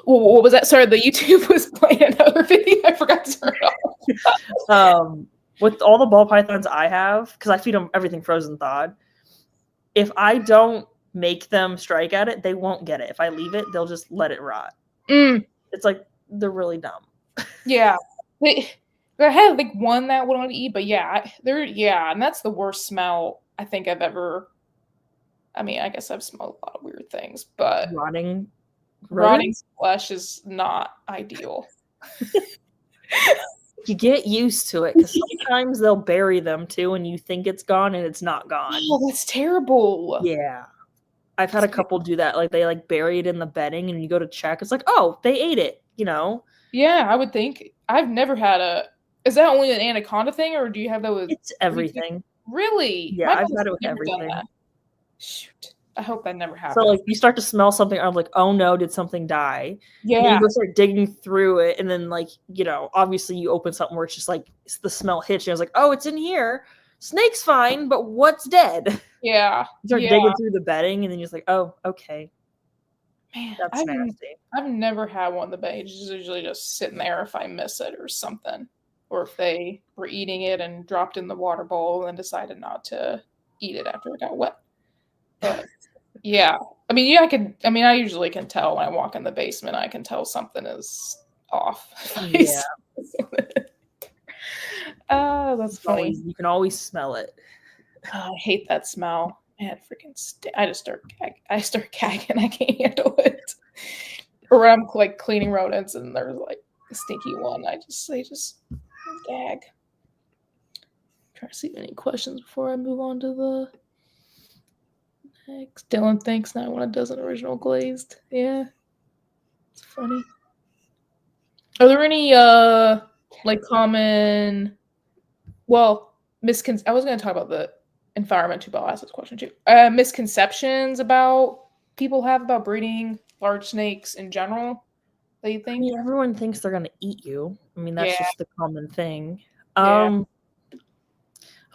what was that? Sorry, the YouTube was playing another video. I forgot to turn it off. With all the ball pythons I have, because I feed them everything frozen thawed, if I don't make them strike at it, they won't get it. If I leave it, they'll just let it rot. It's like they're really dumb. Yeah. I had like one that would want to eat, but and that's the worst smell I think I've ever. I mean, I guess I've smelled a lot of weird things, but Rotting flesh is not ideal. You get used to it because sometimes they'll bury them too, and you think it's gone and it's not gone. Oh, that's terrible. Yeah, I've had a couple do that. Like they like bury it in the bedding, and you go to check. It's like, oh, they ate it. You know. Yeah, I would think. I've never had a. Is that only an anaconda thing, or do you have that with? It's everything. Really? Yeah, I've had it with everything. Shoot. I hope that never happens. So like you start to smell something, I'm like, oh no, did something die? Yeah. And then you go start digging through it, and then like, you know, obviously you open something where it's just like the smell hits you. I was like, oh, it's in here. Snake's fine, but what's dead? Yeah. You start digging through the bedding, and then you're just like, oh, okay. Man, that's nasty. I've never had one in the bed. It's usually just sitting there if I miss it or something. Or if they were eating it and dropped in the water bowl and decided not to eat it after it got wet. But yeah, I mean, I usually can tell when I walk in the basement. I can tell something is off. Yeah. Oh, that's funny. You can always smell it. Oh, I hate that smell. Man, freaking I just start gagging. I can't handle it. Or when I'm like cleaning rodents and there's like a stinky one, I just gag. Trying to see any questions before I move on to the next. Dylan thinks 9 dozen original glazed. Yeah, it's funny. Are there any like common? Well, I was going to talk about the environment too, but I'll ask this question too. Misconceptions about people have about breeding large snakes in general. That you think? I mean, everyone thinks they're going to eat you. I mean, that's just the common thing. Yeah. I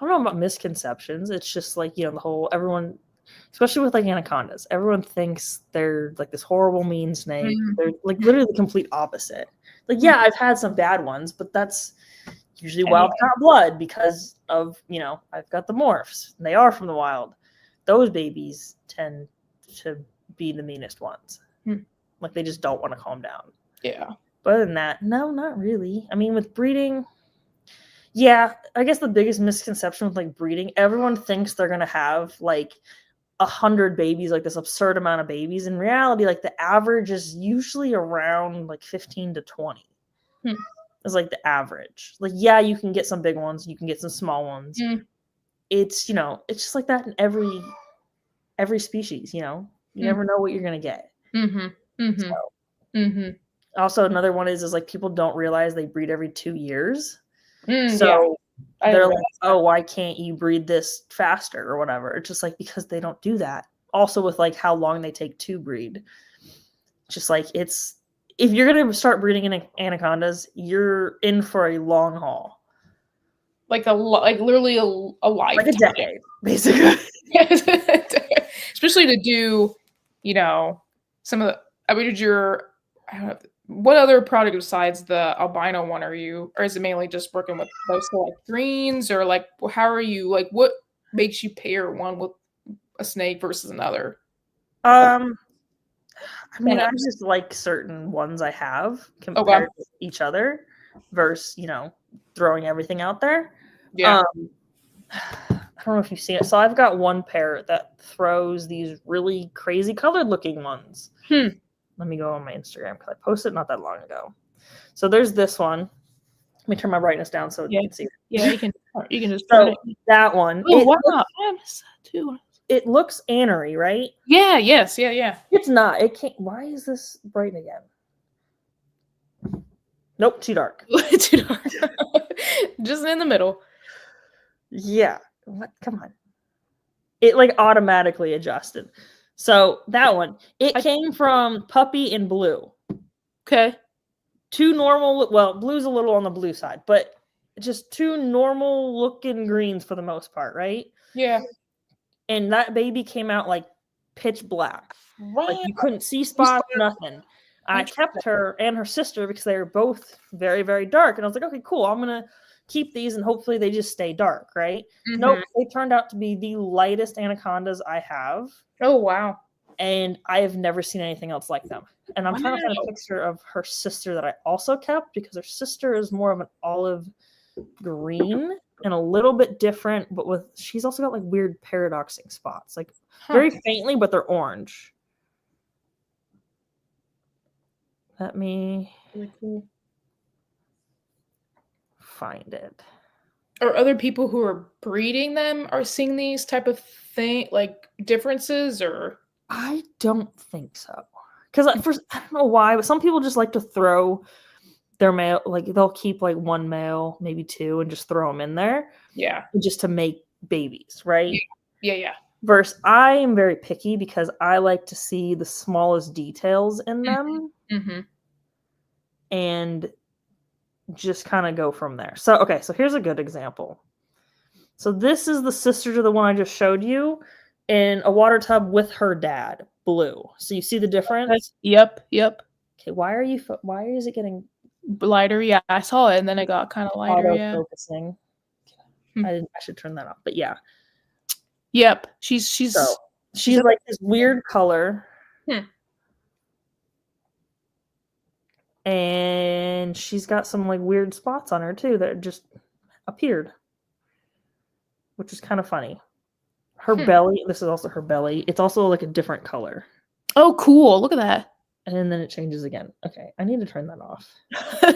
don't know about misconceptions. It's just like, you know, the whole everyone, especially with like anacondas, everyone thinks they're like this horrible mean snake. Mm-hmm. They're like literally the complete opposite. Like, yeah, I've had some bad ones, but that's usually wild caught blood because of, you know, I've got the morphs. And they are from the wild. Those babies tend to be the meanest ones. Like they just don't want to calm down. Yeah. But other than that, no, not really. I mean, with breeding, yeah, I guess the biggest misconception with like breeding, everyone thinks they're gonna have like 100 babies, like this absurd amount of babies. In reality, like the average is usually around like 15 to 20. It's like the average. Like, yeah, you can get some big ones, you can get some small ones. It's, you know, it's just like that in every species. You know, you never know what you're gonna get. Also, another one is like people don't realize they breed every 2 years. So they're like, oh, why can't you breed this faster or whatever? It's just like because they don't do that. Also, with like how long they take to breed, just like it's if you're gonna start breeding in anacondas, you're in for a long haul, like literally a lifetime, like a decade, basically. Especially to do, you know, some of the. I mean, I don't know. What other product besides the albino one are you, or is it mainly just working with those like greens, or like how are you, like what makes you pair one with a snake versus another? I mean, I just like certain ones I have compared to each other versus, you know, throwing everything out there. Yeah. I don't know if you've seen it. So I've got one pair that throws these really crazy colored looking ones. Let me go on my Instagram because I posted not that long ago. So there's this one. Let me turn my brightness down so you can see it. Yeah, you can just so that one. Oh, wow. I missed that too. It looks anery, right? Yeah, yes, yeah. It's not. It can't. Why is this bright again? Nope, too dark. Too dark. Just in the middle. Yeah. What? Come on. It like automatically adjusted. So that one, it came from puppy and blue. Okay. Two normal, well, blue's a little on the blue side, but just two normal looking greens for the most part, right? Yeah. And that baby came out like pitch black. Like Right. you couldn't see spots, nothing. I kept her and her sister because they were both very, very dark. And I was like, okay, cool. I'm going to keep these and hopefully they just stay dark, right? Nope. They turned out to be the lightest anacondas I have. Oh, wow. And I have never seen anything else like them. And I'm trying to find a picture of her sister that I also kept because her sister is more of an olive green and a little bit different, but she's also got like weird paradoxing spots, like very faintly, but they're orange. Let me Really cool. find it. Are other people who are breeding them are seeing these type of thing, like differences, or? I don't think so. Because I don't know why, but some people just like to throw their male, like they'll keep like one male, maybe two, and just throw them in there. Yeah. Just to make babies, right? Yeah. Versus I am very picky because I like to see the smallest details in them and just kind of go from there. So, okay, so here's a good example. So this is the sister to the one I just showed you in a water tub with her dad, blue. So you see the difference? Yep. Okay, why is it getting lighter? Yeah, I saw it and then it got kind of lighter. Yeah. Focusing. I should turn that off, but yeah. Yep. She's like this weird color. And she's got some like weird spots on her too that just appeared, which is kind of funny. Her belly, this is also her belly. It's also like a different color. Oh, cool. Look at that. And then it changes again. Okay, I need to turn that off.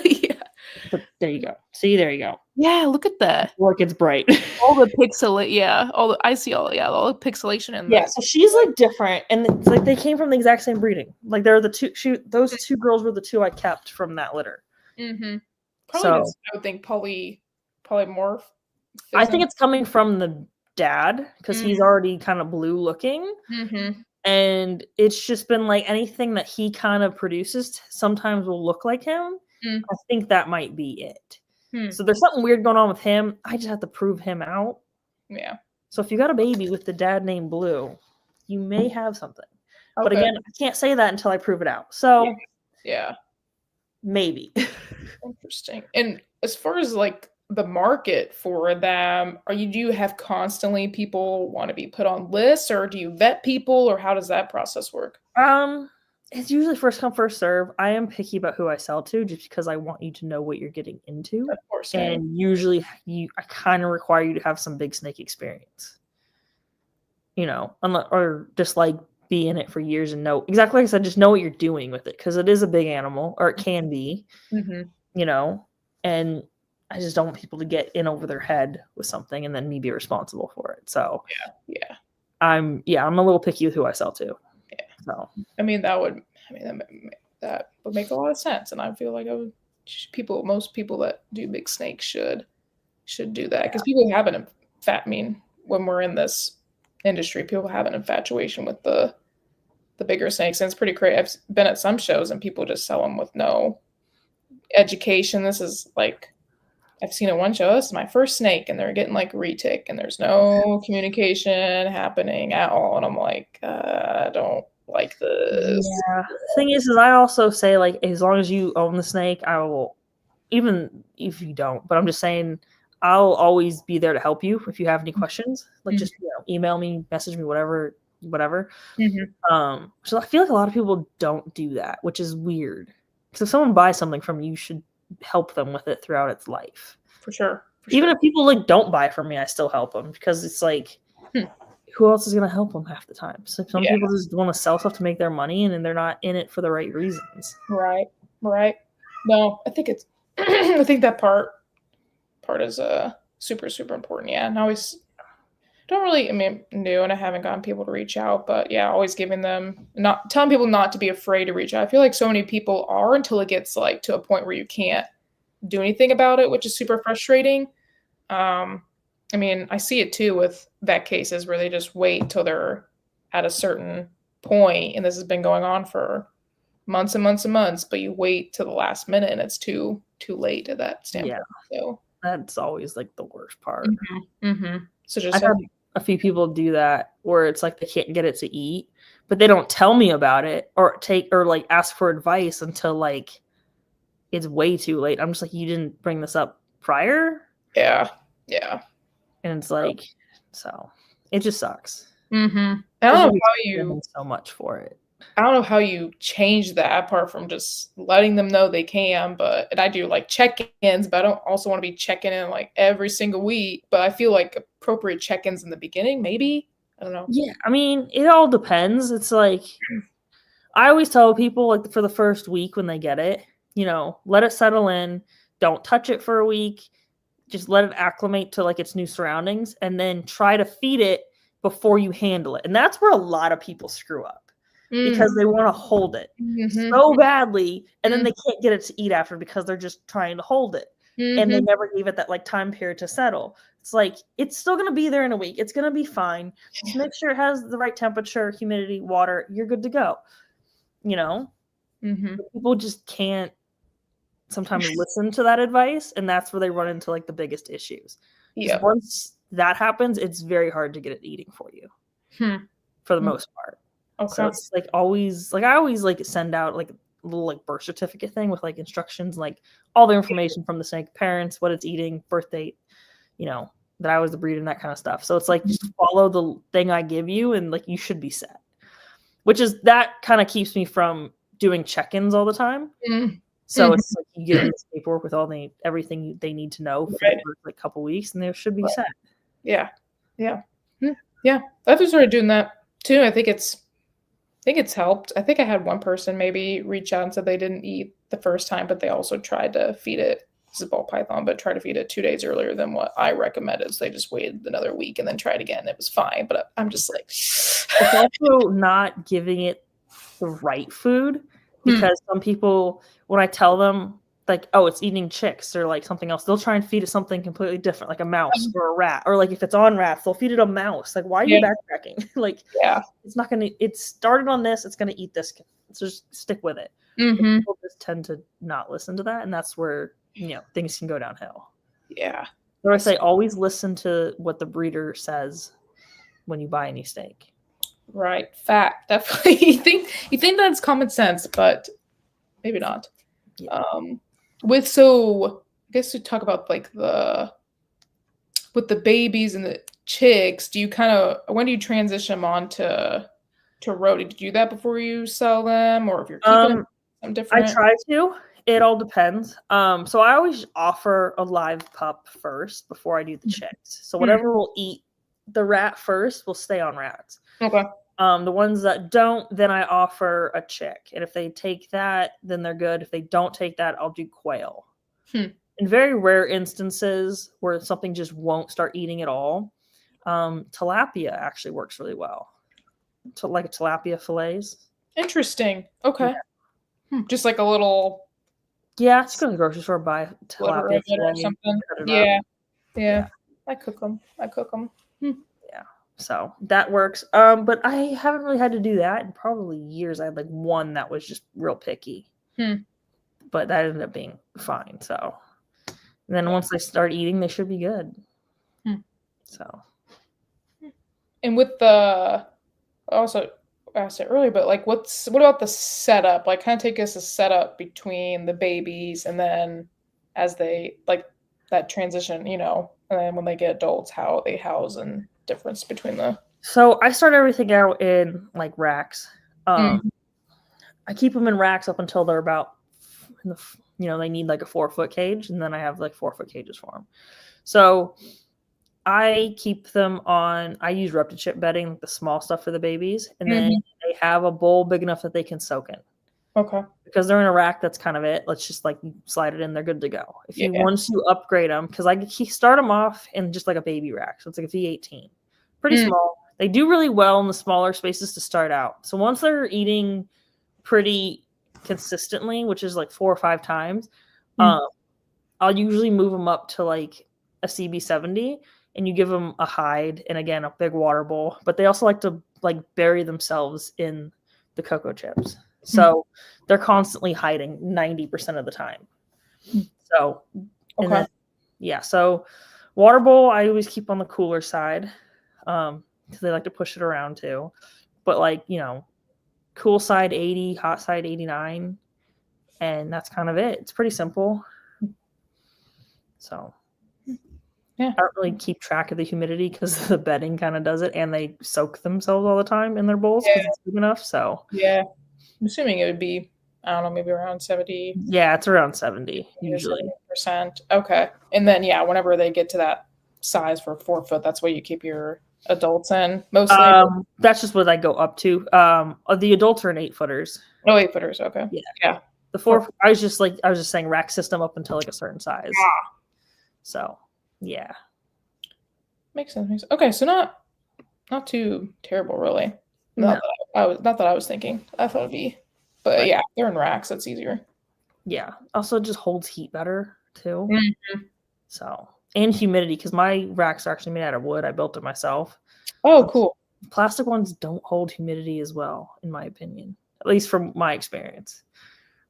Yeah. But there you go. See, there you go. Yeah, look at that. Like it's bright. All the I see all the pixelation in there. Yeah, so she's like different, and it's like they came from the exact same breeding. Like they're the those two girls were the two I kept from that litter. Probably so, I would think polymorph. I think it's coming from the dad because he's already kind of blue looking. And it's just been like anything that he kind of produces sometimes will look like him. I think that might be it. So there's something weird going on with him. I just have to prove him out. Yeah. So if you got a baby with the dad named Blue, you may have something. Okay. But again, I can't say that until I prove it out. So yeah. Maybe. Interesting. And as far as like the market for them, do you have constantly people want to be put on lists, or do you vet people, or how does that process work? It's usually first come, first serve. I am picky about who I sell to just because I want you to know what you're getting into. Of course. And usually I kind of require you to have some big snake experience. You know, or just like be in it for years and know exactly, like I said, just know what you're doing with it because it is a big animal, or it can be, you know, and I just don't want people to get in over their head with something and then me be responsible for it. So I'm a little picky with who I sell to. Yeah. So that would make a lot of sense, and I feel like most people that do big snakes should do that because people have when we're in this industry, people have an infatuation with the bigger snakes, and it's pretty crazy. I've been at some shows and people just sell them with no education. This is like, I've seen at one show, this is my first snake, and they're getting like retic, and there's no communication happening at all. And I'm like, I don't like this. Yeah. The thing is I also say, like, as long as you own the snake, I will, even if you don't, but I'm just saying, I'll always be there to help you if you have any questions. Like, just email me, message me, whatever. So I feel like a lot of people don't do that, which is weird. Because if someone buys something from you should help them with it throughout its life. For sure. Even if people like don't buy from me, I still help them because it's like, who else is going to help them half the time? So some people just want to sell stuff to make their money, and then they're not in it for the right reasons. Right. No, I think I think that part is super, super important. Yeah. And I always don't really, new, and I haven't gotten people to reach out, but always telling people not to be afraid to reach out. I feel like so many people are until it gets like to a point where you can't do anything about it, which is super frustrating. I see it too with vet cases where they just wait till they're at a certain point, and this has been going on for months and months and months, but you wait till the last minute and it's too late at that standpoint. So That's always like the worst part. So just I've had a few people do that where it's like they can't get it to eat, but they don't tell me about it or like ask for advice until like it's way too late. I'm just like, you didn't bring this up prior. Yeah. And it's like, so it just sucks. I don't know how you so much for it. I don't know how you change that apart from just letting them know they can, and I do like check-ins, but I don't also want to be checking in like every single week. But I feel like appropriate check-ins in the beginning, maybe. I don't know. Yeah, I mean, it all depends. It's like I always tell people like for the first week when they get it, let it settle in. Don't touch it for a week. Just let it acclimate to like its new surroundings and then try to feed it before you handle it. And that's where a lot of people screw up because they want to hold it so badly and then they can't get it to eat after because they're just trying to hold it. And they never gave it that like time period to settle. It's like, it's still going to be there in a week. It's going to be fine. Just make sure it has the right temperature, humidity, water. You're good to go. People just can't sometimes listen to that advice, and that's where they run into like the biggest issues. Yeah. Once that happens, it's very hard to get it eating for you for the most part. Okay. So it's like always like I always like send out like a little like birth certificate thing with like instructions, like all the information from the snake, parents, what it's eating, birth date, that I was the breed and that kind of stuff. So it's like just follow the thing I give you and like you should be set. Which is that kind of keeps me from doing check-ins all the time. So it's like you get this paperwork with everything they need to know for the first like couple weeks, and they should be set. Yeah. I've started doing that too. I think it's helped. I think I had one person maybe reach out and said they didn't eat the first time, but they also tried to feed it. This is ball python, but tried to feed it 2 days earlier than what I recommended. So they just waited another week and then tried again. It was fine, but I'm just like, it's also not giving it the right food. Because some people, when I tell them, like, oh, it's eating chicks or like something else, they'll try and feed it something completely different, like a mouse or a rat. Or like if it's on rats, they'll feed it a mouse. Like, why are you backtracking? Like, it's not going to, it's started on this, it's going to eat this. So just stick with it. People just tend to not listen to that. And that's where, things can go downhill. Yeah. So I say, always listen to what the breeder says when you buy any steak. Right. Fact. Definitely. You think that's common sense, but maybe not. Yeah. I guess to talk about like with the babies and the chicks, do you when do you transition them on to roti? Did you do that before you sell them, or if you're keeping them different? I try to. It all depends. So I always offer a live pup first before I do the chicks. So whatever will eat the rat first will stay on rats. Okay. The ones that don't, then I offer a chick. And if they take that, then they're good. If they don't take that, I'll do quail. In very rare instances where something just won't start eating at all, tilapia actually works really well. Like tilapia fillets. Interesting. Okay. Yeah. Just like a little... Yeah, just go to the grocery store, buy tilapia fillet, or something. Yeah. I cook them. Yeah. So that works. But I haven't really had to do that in probably years. I had like one that was just real picky. But that ended up being fine. So and then once they start eating, they should be good. So. And with I also asked it earlier, but like what about the setup? Like kind of take us a setup between the babies and then as they like that transition, and then when they get adults, how they house and difference between the... So I start everything out in like racks. I keep them in racks up until they're about, they need like a 4-foot cage, and then I have like 4-foot cages for them. So I keep them I use ReptiChip bedding, like the small stuff for the babies, and then they have a bowl big enough that they can soak in. Okay. Because they're in a rack, that's kind of it. Let's just like slide it in, they're good to go. Once you upgrade them, because I start them off in just like a baby rack, so it's like a V18. Pretty small. They do really well in the smaller spaces to start out. So once they're eating pretty consistently, which is like 4 or 5 times, I'll usually move them up to like a CB70, and you give them a hide and again a big water bowl. But they also like to like bury themselves in the cocoa chips, so they're constantly hiding 90% of the time. So, and then yeah, so water bowl I always keep on the cooler side, because they like to push it around too. But like, cool side 80, hot side 89, and that's kind of it. It's pretty simple. So Yeah. I don't really keep track of the humidity because the bedding kind of does it, and they soak themselves all the time in their bowls because it's big enough. So yeah, I'm assuming it would be, I don't know, maybe around 70. Yeah, it's around 70 usually. 70%. Okay. And then, yeah, whenever they get to that size for 4 foot, that's what you keep your adults in mostly. That's just what I go up to. The adults are in 8-footers. Oh, 8-footers. Okay. Yeah. The 4, I was just saying rack system up until like a certain size. So, yeah. Makes sense. Okay, so not too terrible, really. Not that I was thinking. I thought it'd be, but yeah, they're in racks. That's easier. Yeah. Also, it just holds heat better too. Mm-hmm. So, and humidity, because my racks are actually made out of wood. I built it myself. Oh, cool. Plastic ones don't hold humidity as well, in my opinion, at least from my experience.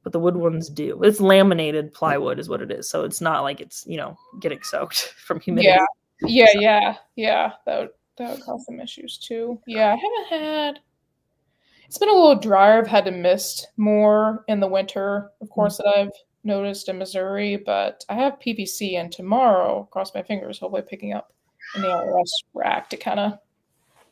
But the wood ones do. It's laminated plywood is what it is. So it's not like it's, getting soaked from humidity. Yeah. That would cause some issues too. Yeah, I haven't had. It's been a little drier. I've had to mist more in the winter, of course, that I've noticed in Missouri. But I have PVC, and tomorrow, cross my fingers, hopefully picking up an ALS rack to kind of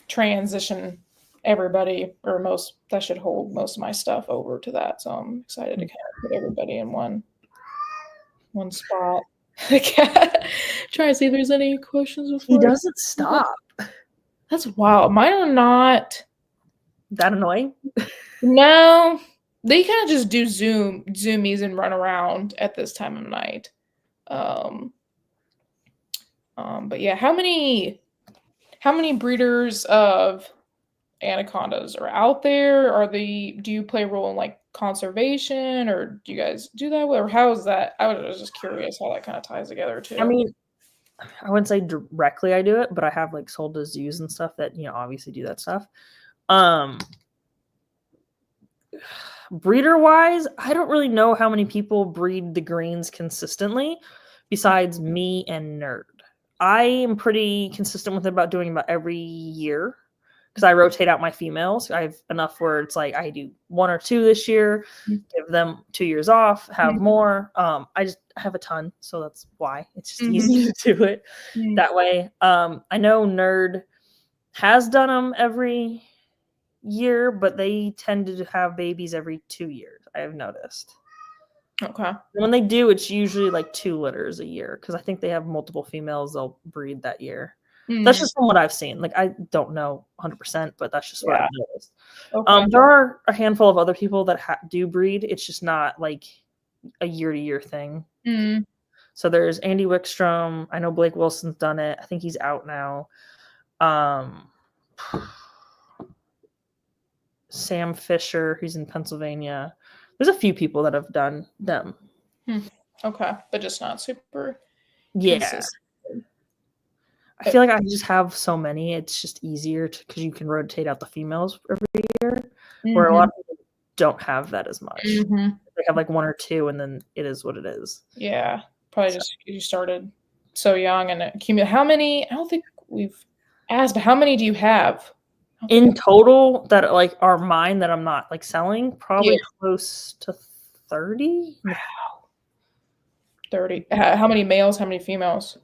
transition everybody, or most that should hold most of my stuff over to that. So I'm excited to kind of put everybody in one spot. Try to see if there's any questions before. He doesn't stop. That's wild. Mine are not that annoying. No, they kind of just do zoomies and run around at this time of night. But yeah, how many breeders of anacondas are out there? Do you play a role in like conservation, or do you guys do that, or how is that? I was just curious how that kind of ties together too. I mean, I wouldn't say directly I do it, but I have like sold to zoos and stuff that obviously do that stuff. Breeder wise, I don't really know how many people breed the greens consistently besides me and Nerd. I am pretty consistent with about doing about every year, because I rotate out my females. I have enough where it's like I do 1 or 2 this year, give them 2 years off, have more. I have a ton, so that's why it's just easy to do it that way. I know Nerd has done them every year, but they tend to have babies every 2 years, I have noticed. Okay. When they do, it's usually like 2 litters a year, because I think they have multiple females they'll breed that year. That's just from what I've seen. Like, I don't know 100%, but that's just what I've noticed. Okay. There are a handful of other people that do breed. It's just not like a year-to-year thing. So there's Andy Wickstrom. I know Blake Wilson's done it. I think he's out now. Sam Fisher, who's in Pennsylvania. There's a few people that have done them. Okay, but just not super. Yeah. Consistent. I feel like I just have so many. It's just easier because you can rotate out the females every year, where a lot of people don't have that as much. They have like 1 or 2, and then it is what it is. Yeah, probably just you started so young and accumulate. How many? I don't think we've asked, but how many do you have in total that like are mine that I'm not like selling? Probably close to 30. Wow, 30. How many males? How many females?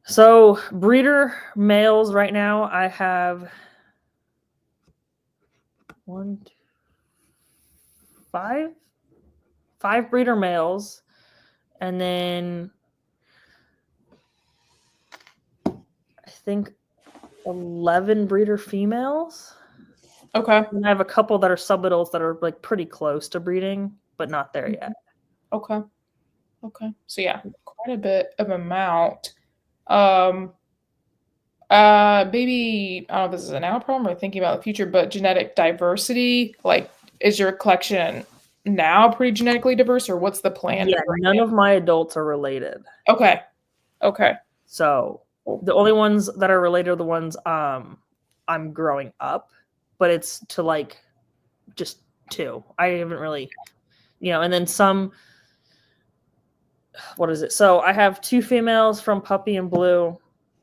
So breeder males right now, I have 5 breeder males, and then I think 11 breeder females. Okay. And I have a couple that are sub-adults that are like pretty close to breeding, but not there yet. Okay. So yeah, quite a bit of amount. Maybe I don't know if this is a now problem or thinking about the future, but genetic diversity, like, is your collection now pretty genetically diverse, or what's the plan? Yeah, none of my adults are related. Okay. So the only ones that are related are the ones I'm growing up, but it's to like just 2. I haven't really, and then some what is it? So I have 2 females from Puppy and Blue.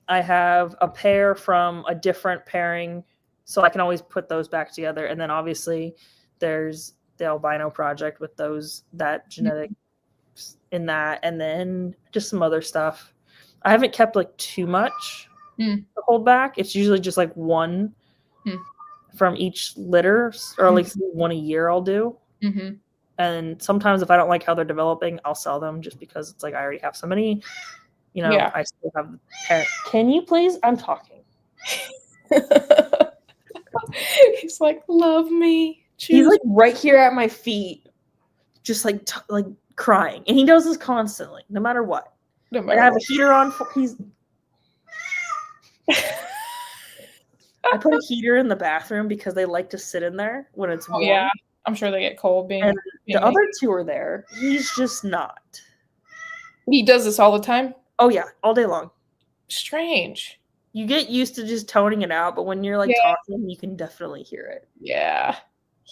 I have a pair from a different pairing, so I can always put those back together. And then obviously there's the albino project with that genetic in that, and then just some other stuff. I haven't kept like too much to hold back. It's usually just like one from each litter, or at least one a year I'll do. And sometimes if I don't like how they're developing, I'll sell them just because it's like I already have so many. You know, I still have the parent. Can you please? I'm talking. He's like, love me. He's like right here at my feet, just like like crying, and he does this constantly, no matter what. No matter I have a heater on. I put a heater in the bathroom because they like to sit in there when it's warm. Yeah, I'm sure they get cold being. And the other 2 are there. He's just not. He does this all the time? Oh yeah, all day long. Strange. You get used to just toning it out, but when you're like talking, you can definitely hear it. Yeah.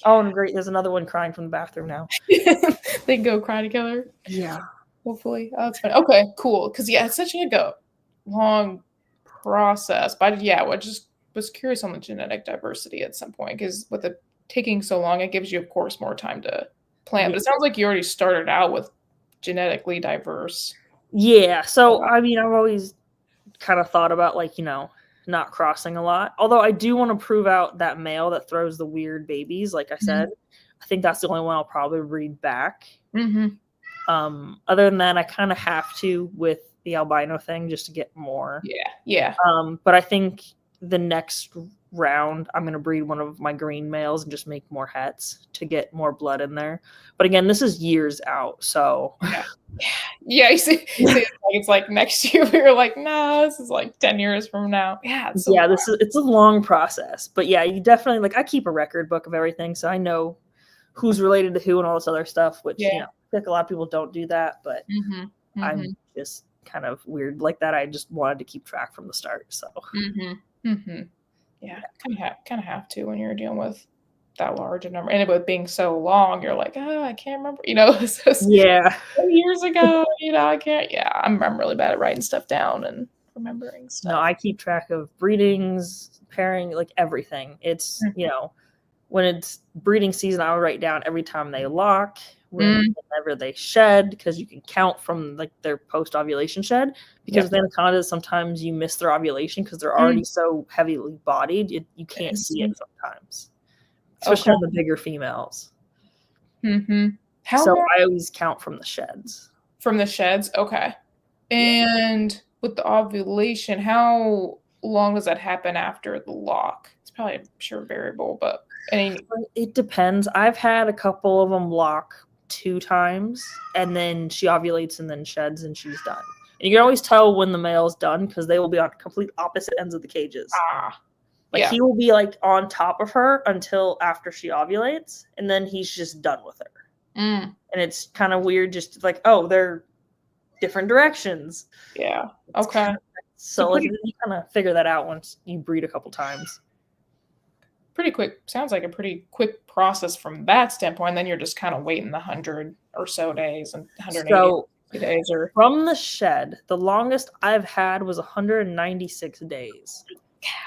Oh, and great. There's another one crying from the bathroom now. They can go cry together. Yeah. Hopefully. Oh, that's fun. Okay, cool. Because, it's such a long process. But, I just was curious on the genetic diversity at some point. Because with it taking so long, it gives you, of course, more time to plan. But it sounds like you already started out with genetically diverse. Yeah. So, I mean, I've always kind of thought about, like, not crossing a lot. Although I do want to prove out that male that throws the weird babies. Like I said, I think that's the only one I'll probably breed back. Other than that, I kind of have to with the albino thing just to get more. Yeah. But I think the next round, I'm going to breed one of my green males and just make more hets to get more blood in there. But again, this is years out. So you see it's like next year we were like, no, this is like 10 years from now. It's a long process. But you definitely, like, I keep a record book of everything, so I know who's related to who and all this other stuff, which I think a lot of people don't do that, but I'm just kind of weird like that. I just wanted to keep track from the start. So kind of have to when you're dealing with that large a number, and with being so long, you're like, I can't remember, years ago, I can't. I'm really bad at writing stuff down and remembering stuff. No, I keep track of breedings, pairing, like everything. It's when it's breeding season, I'll write down every time they lock, whenever they shed, because you can count from like their post ovulation shed. Because with anacondas, sometimes you miss their ovulation because they're already so heavily bodied, you can't see it sometimes. Especially on the bigger females. So I always count from the sheds. From the sheds? Okay. And with the ovulation, how long does that happen after the lock? It's probably, I'm sure, variable, but it depends. I've had a couple of them lock 2 times, and then she ovulates and then sheds and she's done. And you can always tell when the male's done because they will be on complete opposite ends of the cages. He will be like on top of her until after she ovulates, and then he's just done with her. And it's kind of weird, just like, they're different directions. Yeah. Okay. So like, you kind of figure that out once you breed a couple times. Pretty quick. Sounds like a pretty quick process from that standpoint. And then you're just kind of waiting the 100 or so days and 180 days. Or from the shed, the longest I've had was 196 days.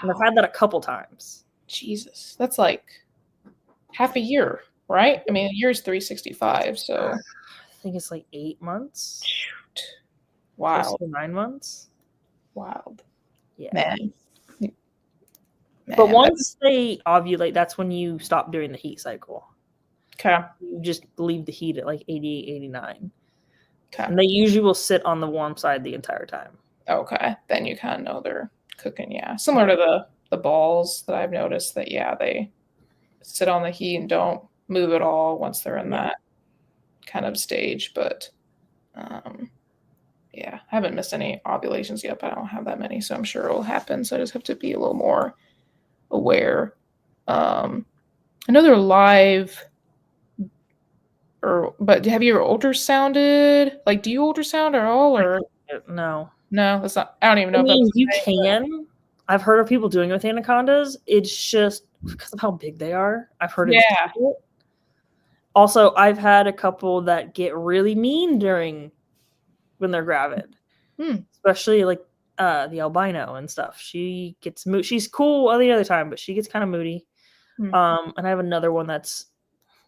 And I've had that a couple times. Jesus. That's like half a year, right? I mean, a year is 365, so. I think it's like 8 months. Wild. 9 months. Wild. Yeah. Man. But once they ovulate, that's when you stop doing the heat cycle. Okay. You just leave the heat at like 88, 89. Okay. And they usually will sit on the warm side the entire time. Okay. Then you kind of know they're cooking, similar to the balls that I've noticed that they sit on the heat and don't move at all once they're in that kind of stage. But I haven't missed any ovulations yet, but I don't have that many, so I'm sure it'll happen. So I just have to be a little more aware. I know they're live, but have you ever ultrasounded? Like, do you ultrasound at all, or no? That's not. I don't even know. I mean, you can. I've heard of people doing it with anacondas. It's just because of how big they are. I've heard it. Also, I've had a couple that get really mean during when they're gravid. Hmm. Especially like the albino and stuff. She gets she's cool all the other time, but she gets kind of moody. Hmm. And I have another one that's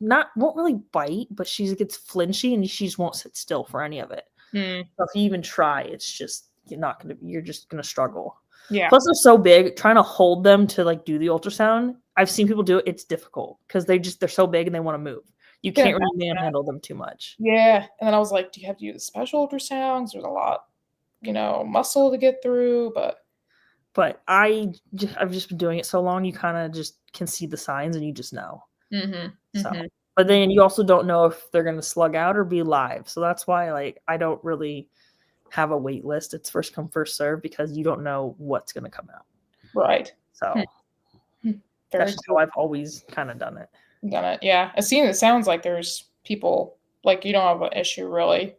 won't really bite, but she gets flinchy and she just won't sit still for any of it. Hmm. So if you even try, it's just you're just gonna struggle. Yeah. Plus they're so big, trying to hold them to like do the ultrasound. I've seen people do it, it's difficult because they're so big and they want to move. You can't really manhandle them too much. Yeah. And then I was like, do you have to use special ultrasounds? There's a lot, muscle to get through, but I've just been doing it so long, you kind of just can see the signs and you just know. So, but then you also don't know if they're going to slug out or be live. So that's why, like, I don't really have a wait list. It's first come, first serve because you don't know what's going to come out. Right. So that's how I've always kind of done it. Yeah. It sounds like there's people, like, you don't have an issue really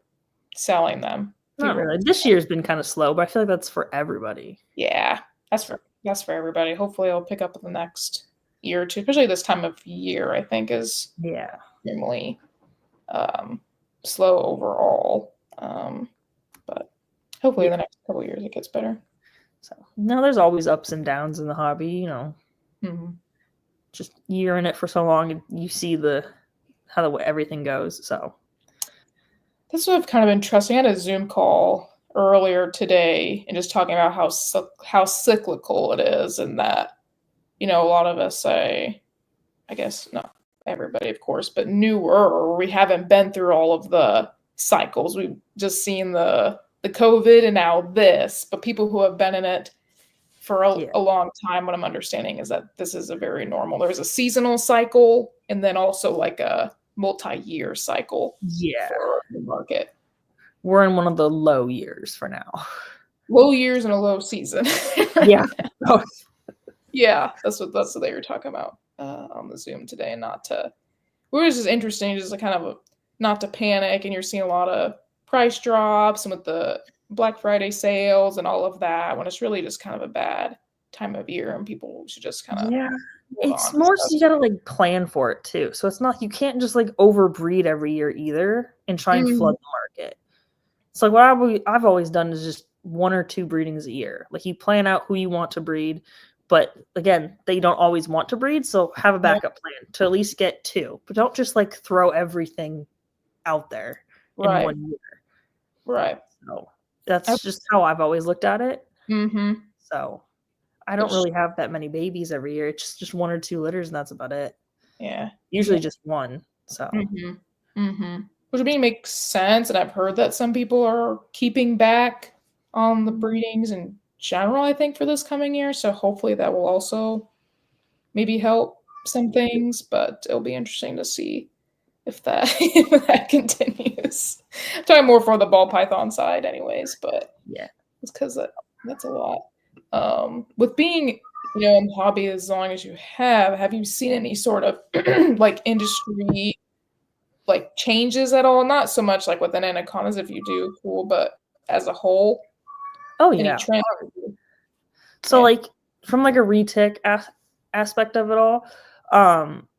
selling them. Not really. This year's been kind of slow, but I feel like that's for everybody. Yeah, that's for everybody. Hopefully it'll pick up in the next year or two, especially this time of year, I think is normally slow overall. But hopefully in the next couple of years it gets better. So no, there's always ups and downs in the hobby, just you're in it for so long and you see how everything goes. So that's what I've kind of been trusting. I had a Zoom call earlier today and just talking about how cyclical it is, and that, a lot of us say, I guess not everybody, of course, but newer, we haven't been through all of the cycles. We've just seen the COVID and now this, but people who have been in it for a long time, what I'm understanding is that this is a very normal. There's a seasonal cycle and then also like a multi-year cycle for the market. We're in one of the low years for now. Low years and a low season. Yeah. Yeah, that's what they were talking about on the Zoom today, and it was just interesting, just kind of not to panic, and you're seeing a lot of price drops and with the Black Friday sales and all of that, when it's really just kind of a bad time of year and people should just kind of it's more so you gotta like plan for it too. So it's not, you can't just like overbreed every year either and try and flood the market. So like what I've always done is just 1 or 2 breedings a year. Like you plan out who you want to breed, but again, they don't always want to breed, so have a backup plan to at least get 2. But don't just like throw everything out there in 1 year. Right. So that's just how I've always looked at it. So I don't really have that many babies every year. It's just 1 or 2 litters, and that's about it. Yeah. Usually just 1. So. Which to me makes sense, and I've heard that some people are keeping back on the breedings in general, I think, for this coming year. So hopefully that will also maybe help some things, but it'll be interesting to see if that continues. I'm talking more for the ball python side anyways, but it's because that's a lot. With being, in the hobby as long as you have you seen any sort of like industry like changes at all? Not so much like with an Anacondas, if you do, cool, but as a whole. Oh yeah. So like from like a retic aspect of it all,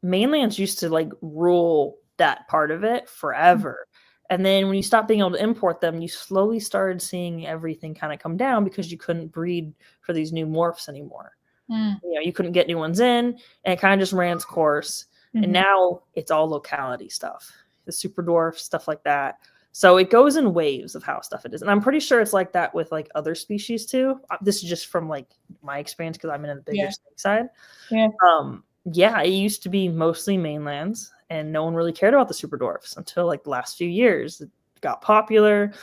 mainlands used to like rule that part of it forever. And then when you stopped being able to import them, you slowly started seeing everything kind of come down because you couldn't breed for these new morphs anymore. You couldn't get new ones in, and it kind of just ran its course. And now it's all locality stuff, the super dwarf, stuff like that. So it goes in waves of how stuff it is. And I'm pretty sure it's like that with like other species too. This is just from like my experience because I'm in the bigger snake side. It used to be mostly mainlands, and no one really cared about the super dwarfs until like the last few years. It got popular.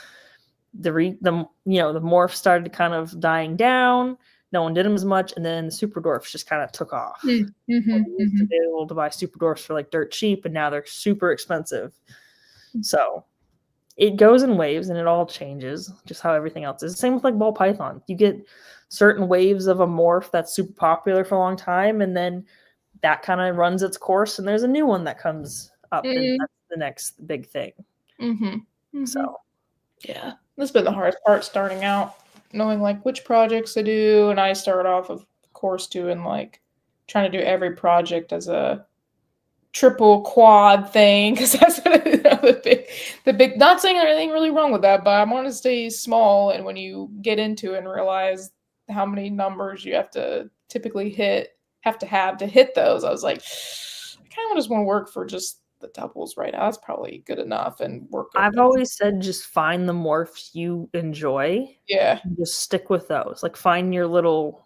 The morph started kind of dying down. No one did them as much, and then the super dwarfs just kind of took off. We used to be able to buy super dwarfs for like dirt cheap, and now they're super expensive. So it goes in waves, and it all changes, just how everything else is. Same with like ball python. You get certain waves of a morph that's super popular for a long time, and then that kind of runs its course, and there's a new one that comes up, and that's the next big thing. So yeah, that's been the hardest part, starting out, knowing like which projects to do. And I started off, of course, doing like trying to do every project as a triple quad thing, because that's what the big. Not saying anything really wrong with that, but I want to stay small. And when you get into it and realize how many numbers you have to typically have to hit those, I was like, I kind of just want to work for just the doubles right now. That's probably good enough, and work. I've always said just find the morphs you enjoy. Yeah. And just stick with those. Like find your little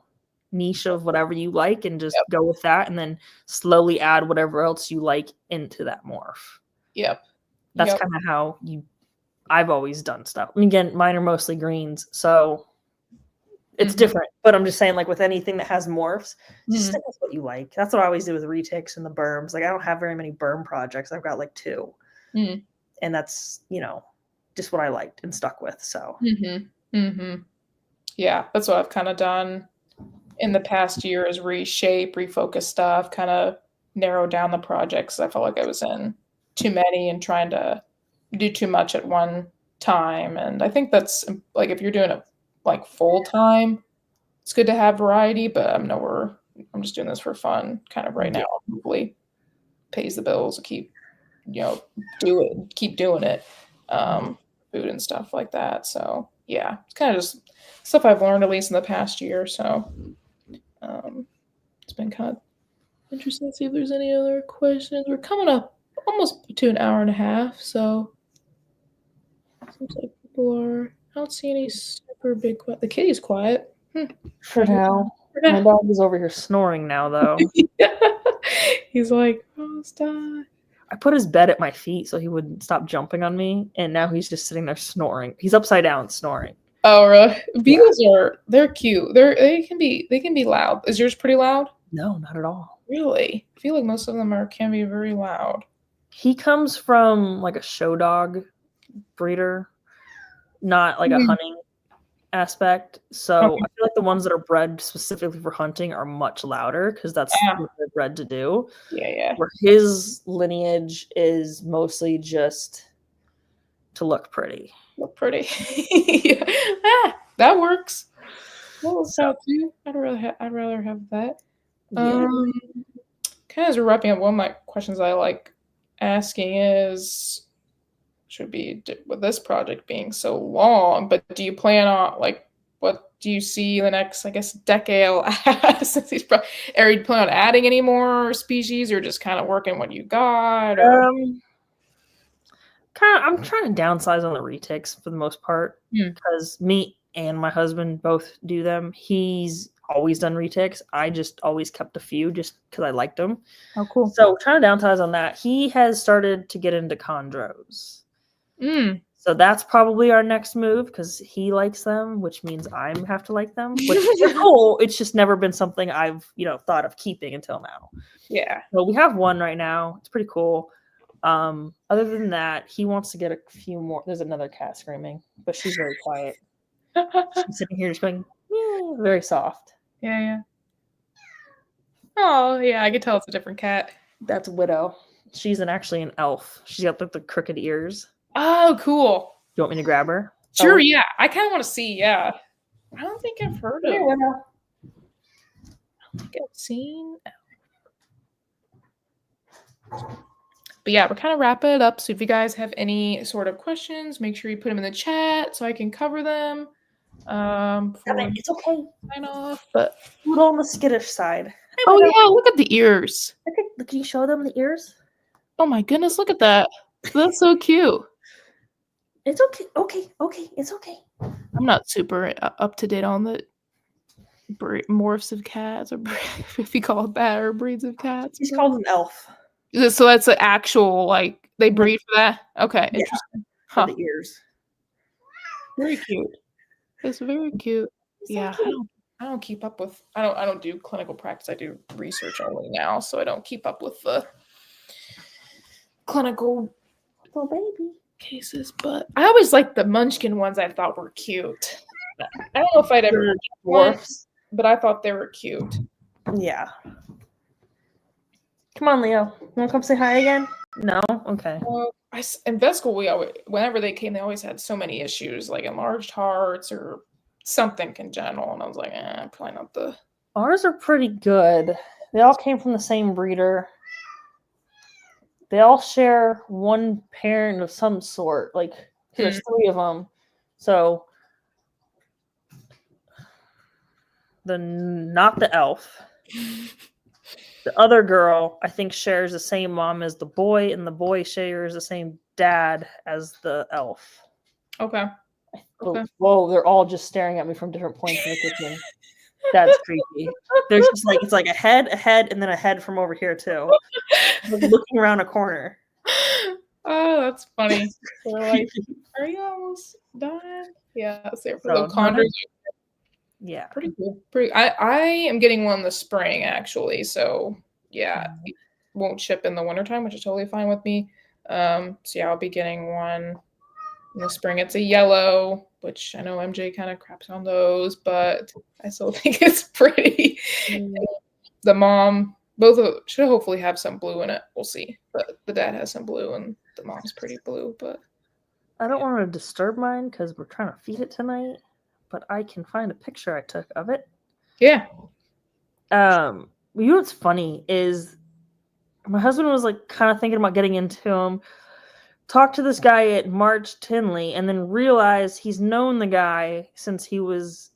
niche of whatever you like and just go with that, and then slowly add whatever else you like into that morph. Yep. That's kind of how I've always done stuff. I mean, again, mine are mostly greens, so it's different. But I'm just saying, like with anything that has morphs, just stick with what you like. That's what I always do with retics and the berms. Like I don't have very many berm projects. I've got like 2. And that's, just what I liked and stuck with. So yeah, that's what I've kind of done in the past year, is reshape, refocus stuff, kind of narrow down the projects. I felt like I was in too many and trying to do too much at one time. And I think that's like, if you're doing it like full time, it's good to have variety, but I'm just doing this for fun kind of right now. Hopefully pays the bills to keep doing it, food and stuff like that. So yeah, it's kind of just stuff I've learned, at least in the past year. So it's been kind of interesting to see if there's any other questions. We're coming up almost to an hour and a half, so seems like people are. I don't see any super big. The kitty's quiet. For now. My dog is over here snoring now, though. He's like, oh, stop. I put his bed at my feet so he wouldn't stop jumping on me, and now he's just sitting there snoring. He's upside down snoring. Oh, really? Beagles they're cute. They can be loud. Is yours pretty loud? No, not at all. Really? I feel like most of them can be very loud. He comes from like a show dog breeder, not like a hunting aspect. So I feel like the ones that are bred specifically for hunting are much louder because that's what they're bred to do. Yeah. Where his lineage is mostly just to look pretty. Look pretty. That works. Well, so too. I'd rather have that. Kind of as we're wrapping up, one of my questions I like asking is, should be with this project being so long, but do you plan on, like, what do you see the next, I guess, decade since these are you plan on adding any more species, or just kind of working what you got? I'm trying to downsize on the retics for the most part because me and my husband both do them. He's always done retics. I just always kept a few just because I liked them. Oh, cool. So trying to downsize on that. He has started to get into chondros. So that's probably our next move because he likes them, which means I have to like them, which is cool. It's just never been something I've, thought of keeping until now. Yeah. So we have one right now. It's pretty cool. Other than that, he wants to get a few more. There's another cat screaming, but she's very quiet. She's sitting here just going, very soft. Yeah. Oh, yeah, I could tell it's a different cat. That's Widow. She's actually an elf. She's got the crooked ears. Oh, cool. You want me to grab her? Sure, yeah. I kind of want to see, yeah. I don't think I've heard of it. I don't think I've seen. But yeah, we're kind of wrapping it up. So if you guys have any sort of questions, make sure you put them in the chat so I can cover them. It's okay. Sign off, but a little on the skittish side. Oh yeah, look at the ears. Can you show them the ears? Oh my goodness, look at that. That's so cute. It's okay. Okay. It's okay. I'm not super up to date on the morphs of cats, or if you call it that, or breeds of cats. He's called an elf. So that's an actual, like, they breed for that? Okay, yeah, interesting. For the ears. Very cute. It's very cute. It's yeah, so cute. I don't keep up with. I don't do clinical practice. I do research only now, so I don't keep up with the clinical little baby cases. But I always liked the Munchkin ones. I thought were cute. I don't know if I'd ever dwarfs, but I thought they were cute. Yeah. Come on, Leo. You want to come say hi again? No? Okay. In vet school, whenever they came, they always had so many issues, like enlarged hearts or something congenital. And I was like, probably not the... Ours are pretty good. They all came from the same breeder. they all share one parent of some sort. Like there's 3 of them. So not the elf. The other girl, I think, shares the same mom as the boy, and the boy shares the same dad as the elf. Okay. Okay. Whoa, they're all just staring at me from different points in the kitchen. That's creepy. There's just like, it's like a head, and then a head from over here too. Like looking around a corner. Oh, that's funny. So like, are you almost done? Yeah, so for the CHONDROS. Yeah. Pretty cool. I am getting one this spring actually, so yeah, it won't ship in the wintertime, which is totally fine with me. So yeah, I'll be getting one in the spring. It's a yellow, which I know MJ kind of craps on those, but I still think it's pretty. The mom, should hopefully have some blue in it. We'll see. But the dad has some blue and the mom's pretty blue, but I don't want to disturb mine because we're trying to feed it tonight, but I can find a picture I took of it. Yeah. You know what's funny is my husband was like kind of thinking about getting into him. Talked to this guy at March Tinley and then realized he's known the guy since he was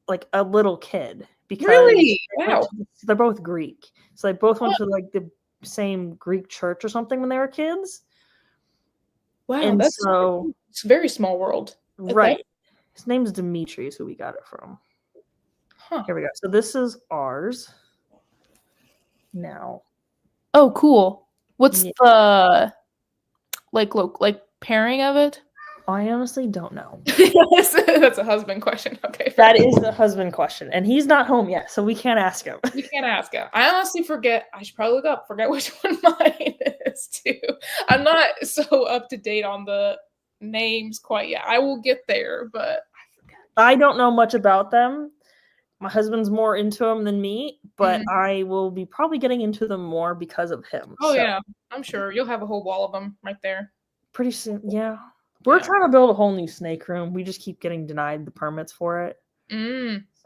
like a little kid. Because really? Wow. They're both Greek. So they both went to like the same Greek church or something when they were kids. Wow, and it's a very small world. Right. His name's Demetrius, who we got it from. Huh. Here we go. So this is ours. Now. Oh, cool. What's the like pairing of it? I honestly don't know. That's a husband question. Okay. That is the husband question. And he's not home yet, so we can't ask him. You can't ask him. I honestly forget. I should probably look up. Forget which one mine is, too. I'm not so up to date on the names quite yet. I will get there, but I forget. I don't know much about them. My husband's more into them than me, but I will be probably getting into them more because of him. Oh, yeah. I'm sure. You'll have a whole wall of them right there. Pretty soon, yeah. We're trying to build a whole new snake room. We just keep getting denied the permits for it.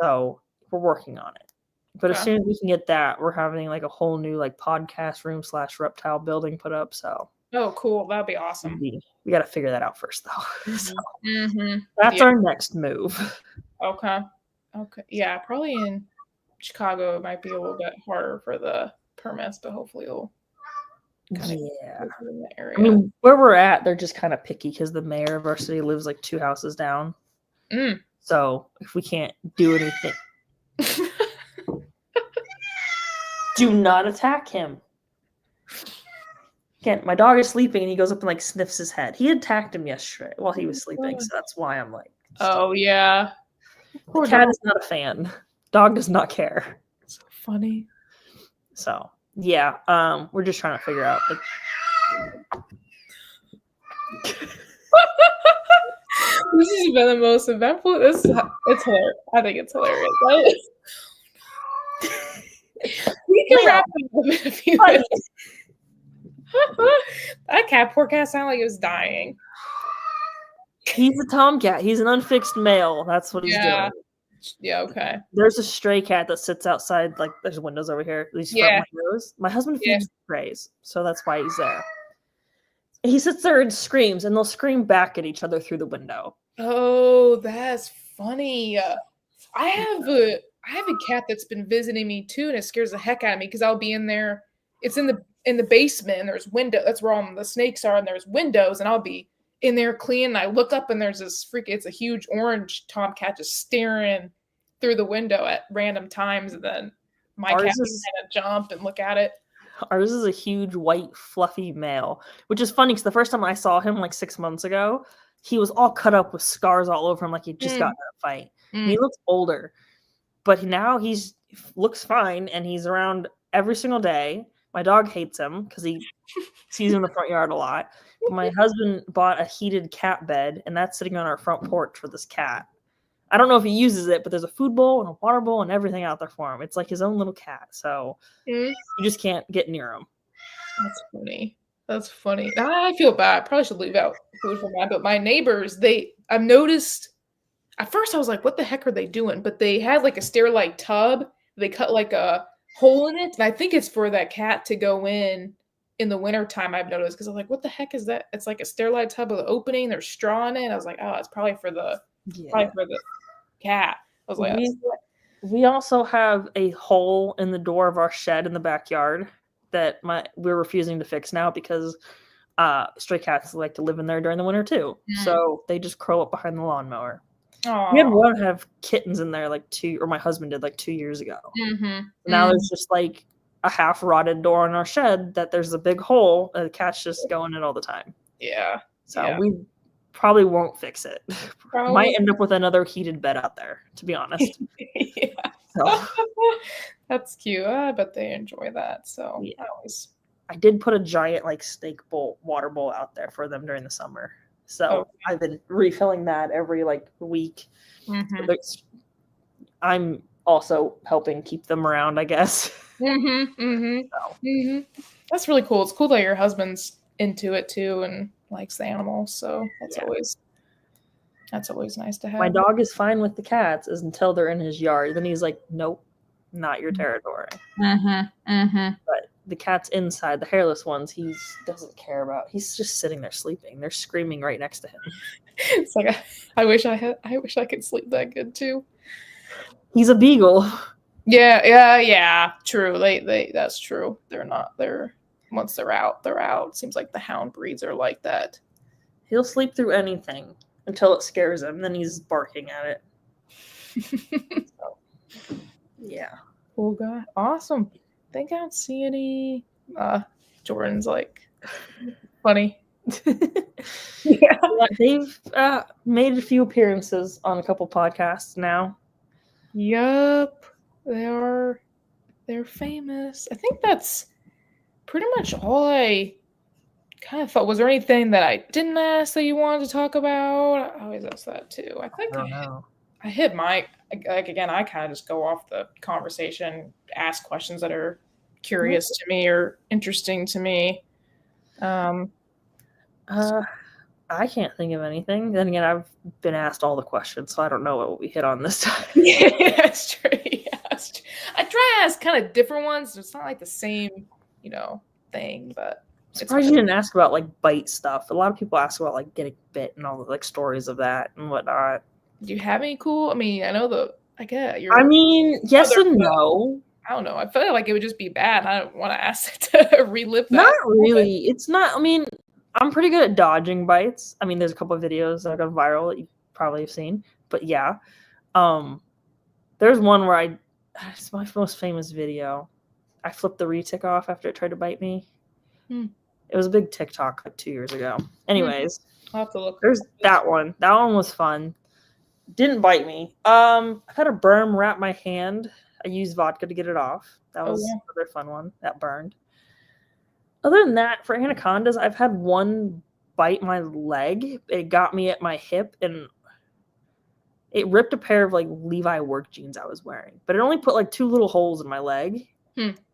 So we're working on it. But as soon as we can get that, we're having like a whole new like podcast room / reptile building put up. So cool. That'd be awesome. We got to figure that out first though. So that's our next move. Okay. Yeah, probably in Chicago it might be a little bit harder for the permits, but hopefully it'll in the area. I mean, where we're at, they're just kind of picky because the mayor of our city lives like 2 houses down. So if we can't do anything, do not attack him. Again, my dog is sleeping and he goes up and like sniffs his head. He attacked him yesterday while he was sleeping, so that's why I'm like, oh yeah. Poor cat is not a fan. Dog does not care. So funny. So yeah, we're just trying to figure out like this has been the most eventful. It's hilarious. I think it's hilarious. We can wrap it up in a few minutes. That poor cat sounded like it was dying. He's a tomcat. He's an unfixed male. That's what he's doing. Yeah, okay. There's a stray cat that sits outside, like there's windows over here. These front windows. My husband feeds strays, so that's why he's there. He sits there and screams, and they'll scream back at each other through the window. Oh, that's funny. I have a cat that's been visiting me too, and it scares the heck out of me because I'll be in there. It's in the basement, and there's window. That's where all the snakes are, and there's windows, and I'll be in there cleaning. And I look up, and there's this it's a huge orange tomcat just staring through the window at random times, and then my cat can kind of jump and look at it. Ours is a huge white fluffy male, which is funny because the first time I saw him like 6 months ago, he was all cut up with scars all over him like he just got in a fight. And he looks older, but now he's looks fine and he's around every single day. My dog hates him because he sees him in the front yard a lot. But my husband bought a heated cat bed, and that's sitting on our front porch for this cat. I don't know if he uses it, but there's a food bowl and a water bowl and everything out there for him. It's like his own little cat, so you just can't get near him. That's funny. That's funny. I feel bad. I probably should leave out food for mine, but my neighbors, I've noticed, at first I was like, what the heck are they doing? But they had like a stair-like tub. They cut like a hole in it, and I think it's for that cat to go in in the wintertime I've noticed, because I'm like, what the heck is that? It's like a sterilized tub with an opening. There's straw in it. I was like, oh, it's probably for the cat. I was like, we also have a hole in the door of our shed in the backyard that we're refusing to fix now because stray cats like to live in there during the winter too. So they just curl up behind the lawnmower. Aww. We had one have kittens in there my husband did like 2 years ago. Now there's just like a half rotted door in our shed that there's a big hole and the cats just go in it all the time. Yeah. So we probably won't fix it. Probably. Might end up with another heated bed out there, to be honest. Yeah. So. That's cute. I bet they enjoy that. So yeah. Always. I did put a giant like steak bowl, water bowl out there for them during the summer. So I've been refilling that every like week. I'm also helping keep them around, I guess. That's really cool. It's cool that your husband's into it too and likes the animals. So that's always nice to have. My dog is fine with the cats until they're in his yard. Then he's like, nope, not your territory. But the cats inside, the hairless ones, he doesn't care about. He's just sitting there sleeping. They're screaming right next to him. It's like I wish I could sleep that good too. He's a beagle. Yeah. True. They that's true. They're once they're out. Seems like the hound breeds are like that. He'll sleep through anything until it scares him. Then he's barking at it. So, yeah. Cool guy. Awesome. I think I don't see any. Jordan's like funny. Yeah. They've made a few appearances on a couple podcasts now. Yup. They're famous. I think that's pretty much all I kind of thought. Was there anything that I didn't ask that you wanted to talk about? I always ask that too. I think I hit my, like, again, I kind of just go off the conversation, ask questions that are curious to me or interesting to me. I can't think of anything. Then again, I've been asked all the questions, so I don't know what we hit on this time. Yeah, that's true. I try to ask kind of different ones. So it's not like the same, thing, but surprised you didn't ask about like bite stuff. A lot of people ask about like getting bit and all the like stories of that and whatnot. Do you have any cool? I mean, I know yes and no. I don't know. I feel like it would just be bad. I don't want to ask to relive that. Not really. It's not. I mean, I'm pretty good at dodging bites. I mean, there's a couple of videos that got viral that you probably have seen. But yeah, there's one where it's my most famous video. I flipped the retic off after it tried to bite me. It was a big TikTok like 2 years ago. Anyways, I'll have to look. There's that one. That one was fun. Didn't bite me. I had a berm wrap my hand. I used vodka to get it off. That was another fun one. That burned. Other than that, for anacondas, I've had one bite my leg. It got me at my hip and it ripped a pair of like Levi work jeans I was wearing. But it only put like 2 little holes in my leg.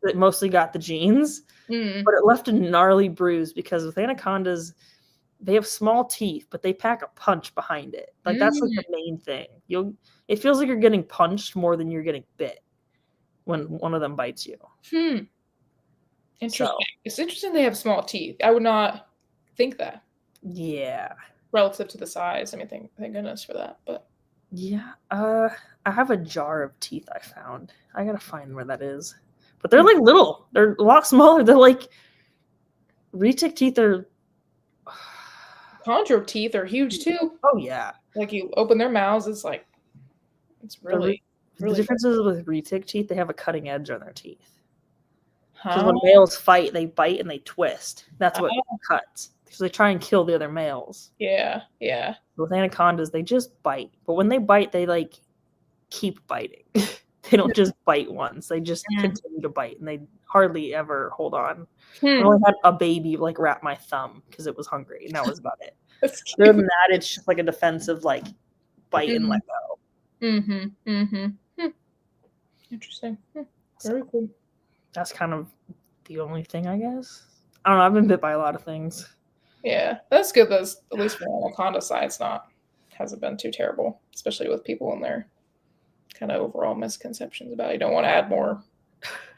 That mostly got the jeans. But it left a gnarly bruise because with anacondas, they have small teeth, but they pack a punch behind it. Like that's like the main thing. It feels like you're getting punched more than you're getting bit when one of them bites you. Interesting. So, it's interesting they have small teeth. I would not think that. Yeah. Relative to the size. I mean, thank goodness for that. But yeah. I have a jar of teeth I found. I gotta find where that is. But they're like little. They're a lot smaller. They're like retic teeth are. Chondro teeth are huge too. Oh yeah. Like you open their mouths, it's really. The difference is with retic teeth, they have a cutting edge on their teeth. Because when males fight, they bite and they twist. That's what cuts. So they try and kill the other males. Yeah. With anacondas, they just bite. But when they bite, they like keep biting. They don't just bite once. They just continue to bite, and they hardly ever hold on. I only had a baby like wrap my thumb because it was hungry, and that was about it. Other than that, it's just like a defensive like bite and let go. Interesting. Very cool. That's kind of the only thing, I guess. I don't know. I've been bit by a lot of things. Yeah, that's good. That's at least for the Anaconda side, hasn't been too terrible, especially with people in their kind of overall misconceptions about it. You don't want to add more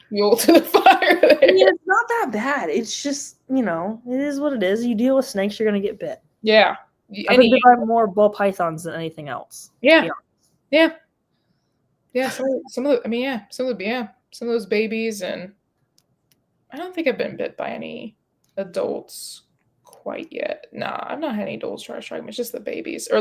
fuel to the fire there. I mean, it's not that bad. It's just, it is what it is. You deal with snakes, you're going to get bit. Yeah. I've been bit by more ball pythons than anything else. Yeah. Yeah. Yeah. Some of those babies, and I don't think I've been bit by any adults quite yet. Nah, I've not had any adults try to strike me. It's just the babies. Or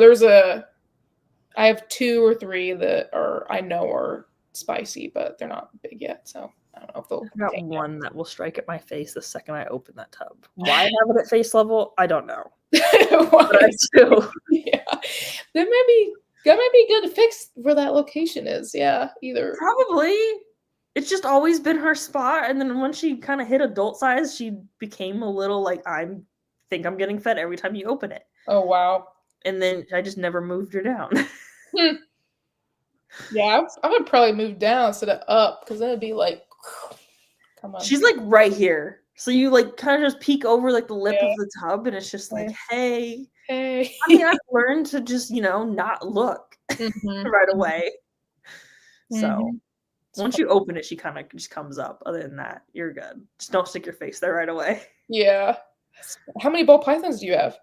I have 2 or 3 that I know are spicy, but they're not big yet. So I don't know if they'll. I've got one that will strike at my face the second I open that tub. Why I have it at face level, I don't know. But I do. Yeah, that might be good to fix where that location is. Yeah, either probably. It's just always been her spot, and then when she kind of hit adult size, she became a little like think I'm getting fed every time you open it. Oh wow! And then I just never moved her down. Yeah, I would probably move down instead of up, because then it'd be like, come on. She's like right here. So you like kind of just peek over like the lip of the tub, and it's just like, hey. I mean, I've learned to just, not look right away. So once you open it, she kind of just comes up. Other than that, you're good. Just don't stick your face there right away. Yeah. How many ball pythons do you have?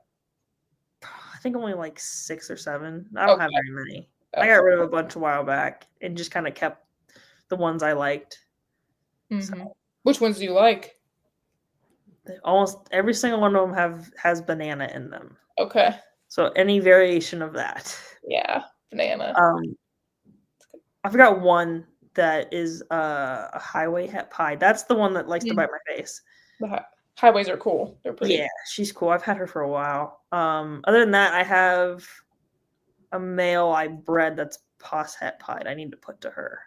I think only like 6 or 7. I don't have very many. I got rid of a bunch a while back and just kind of kept the ones I liked. So. Which ones do you like? Almost every single one of them has banana in them. Okay. So any variation of that. Yeah, banana. I forgot one that is a highway het pie. That's the one that likes to bite my face. The highways are cool. They're pretty. Yeah, she's cool. I've had her for a while. Other than that, I have a male I bred that's pos het pied. I need to put to her.